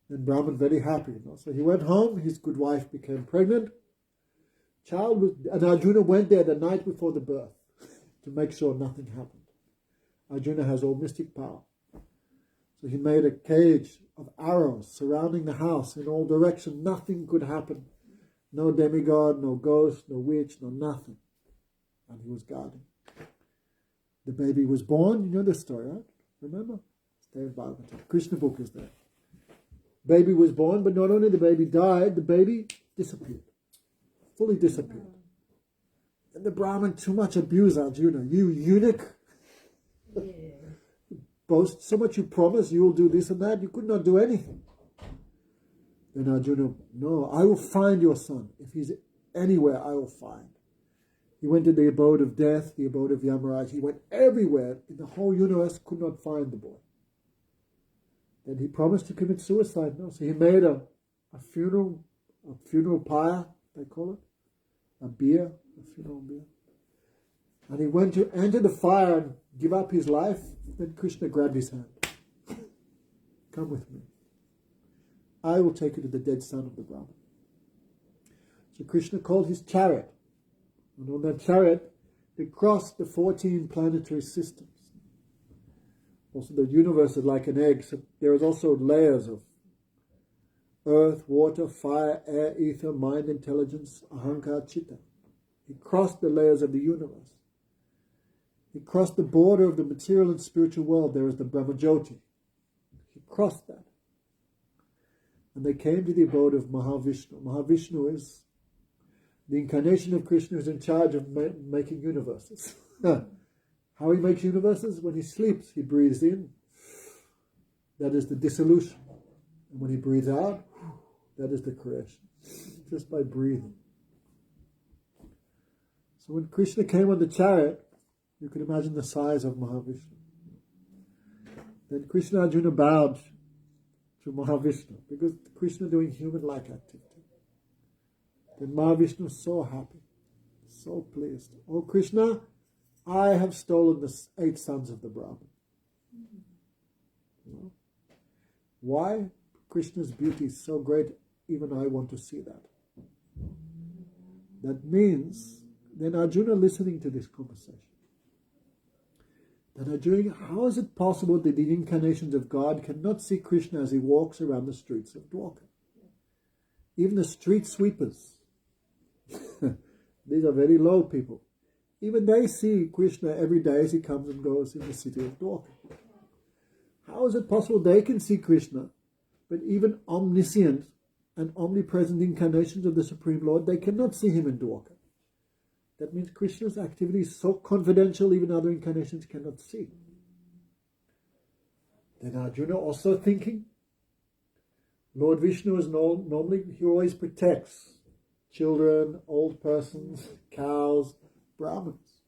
Then Brahman very happy. So he went home. His good wife became pregnant. And Arjuna went there the night before the birth to make sure nothing happened. Arjuna has all mystic power. So he made a cage of arrows surrounding the house in all directions. Nothing could happen. No demigod, no ghost, no witch, no nothing. And he was guarding. The baby was born. You know the story, right? Remember? David Bhagavatam. Krishna book is there. Baby was born, but not only the baby died, the baby disappeared. Fully disappeared. And the Brahmin too much abused Arjuna. You eunuch. Boast so much you promise you will do this and that. You could not do anything. Then Arjuna, no, I will find your son. If he's anywhere I will find. He went to the abode of death, the abode of Yamaraj. He went everywhere in the whole universe, could not find the boy. Then he promised to commit suicide. No, so he made a funeral pyre, they call it, a funeral beer. And he went to enter the fire and give up his life. Then Krishna grabbed his hand. Come with me. I will take you to the dead son of the Brahman. So Krishna called his chariot. And on that chariot, they crossed the 14 planetary systems. Also, the universe is like an egg, so there is also layers of earth, water, fire, air, ether, mind, intelligence, ahankara, chitta. He crossed the layers of the universe. He crossed the border of the material and spiritual world. There is the Brahmajyoti. He crossed that. And they came to the abode of Mahavishnu. Mahavishnu is the incarnation of Krishna, who is in charge of making universes. How he makes universes? When he sleeps, he breathes in. That is the dissolution. And when he breathes out, that is the creation. Just by breathing. So when Krishna came on the chariot, you can imagine the size of Mahavishnu. Then Krishna Arjuna bowed to Mahavishnu, because Krishna doing human-like activity. Then Mahavishnu was so happy, so pleased. Oh Krishna, I have stolen the 8 sons of the Brahman. You know? Why? Krishna's beauty is so great, even I want to see that. That means, then Arjuna listening to this conversation, then Arjuna, how is it possible that the incarnations of God cannot see Krishna as he walks around the streets of Dwarka? Even the street sweepers, these are very low people, even they see Krishna every day as he comes and goes in the city of Dwarka. How is it possible they can see Krishna, but even omniscient and omnipresent incarnations of the Supreme Lord, they cannot see him in Dwarka? That means Krishna's activity is so confidential, even other incarnations cannot see. Then Arjuna also thinking, Lord Vishnu is normally, he always protects children, old persons, cows, Brahmins.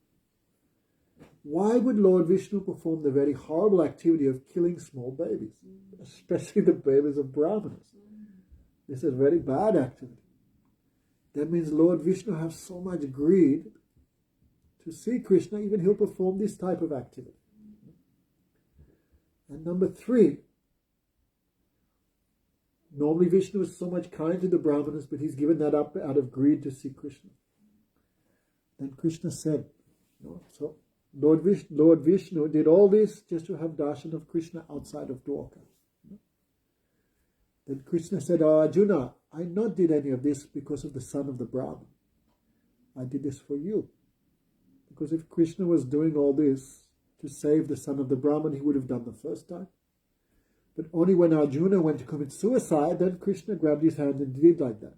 Why would Lord Vishnu perform the very horrible activity of killing small babies, especially the babies of Brahmanas? This is very bad activity. That means Lord Vishnu has so much greed to see Krishna, even he'll perform this type of activity. And number 3, normally Vishnu is so much kind to the Brahmanas, but he's given that up out of greed to see Krishna. Then Krishna said, so Lord Vishnu did all this just to have darshan of Krishna outside of Dwarka. Then Krishna said, oh Arjuna, I not did any of this because of the son of the Brahman. I did this for you. Because if Krishna was doing all this to save the son of the Brahman, he would have done the first time. But only when Arjuna went to commit suicide, then Krishna grabbed his hand and did like that.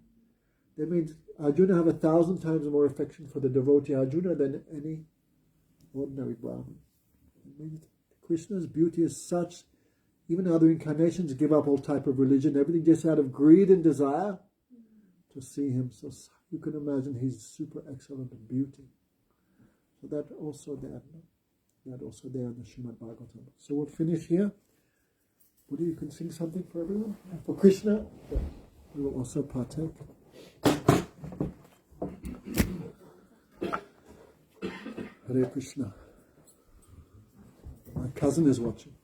That means Arjuna have 1,000 times more affection for the devotee Arjuna than any ordinary Brahman. It means Krishna's beauty is such, even other incarnations give up all type of religion, everything just out of greed and desire to see him. So you can imagine he's super excellent in beauty. So that also there in the Srimad Bhagavatam. So we'll finish here. Buddha, you can sing something for everyone? For Krishna, we will also partake. Hare Krishna. My cousin is watching.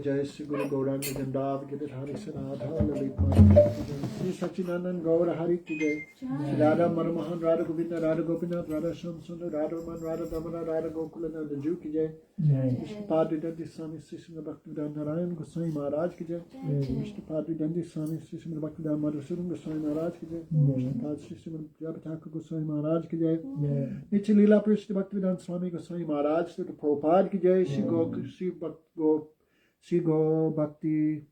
Jai, Jai Sri Guru Gauranga Gandav Giridhari Radha Lalita Sri Sachidanand Gaura Hari Ki Jai, Sri Radha Manomohan Radha Govinda Radha Gopinath Radha Shamsundar Radha Raman Radha Damana Radha Gokulananda Ju Ki Jai, Vishnu Padri Dandi Swami Sri Srimad Bhaktivedanta Narayan Goswami Maharaj Ki Jai, Vishnu Padri Dandi Swami Sri Srimad Bhaktivedanta Madhusudan Goswami Maharaj Ki Jai, Vishnu Padri Sri Srimad Jayapataka Goswami Maharaj Ki Jai, Nitya Leela Prishna Bhaktivedanta Swami Goswami Maharaj Sri Prabhupada Ki Jai, Sri Go Bhakti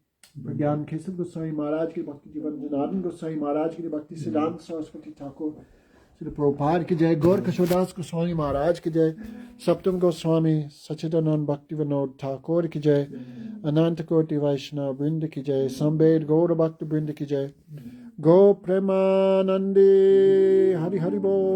Pragyan Keshav Goswami Maharaj Ki Bhakti Jivan Janardhan Goswami Maharaj Ki Bhakti Siddhanta Saraswati Thakur Sri Prabhupada Ki Jai, Gaur Kashodas Goswami Maharaj Ki Jai, Saptam Goswami Sachidanand Bhakti Vinod Thakur Ki Jai, Ananta Koti Vaishnava Brinda Ki Jai, Sambed Gaura Bhakti Brinda Ki Jai, Go Premanandi Hari Hari Bol.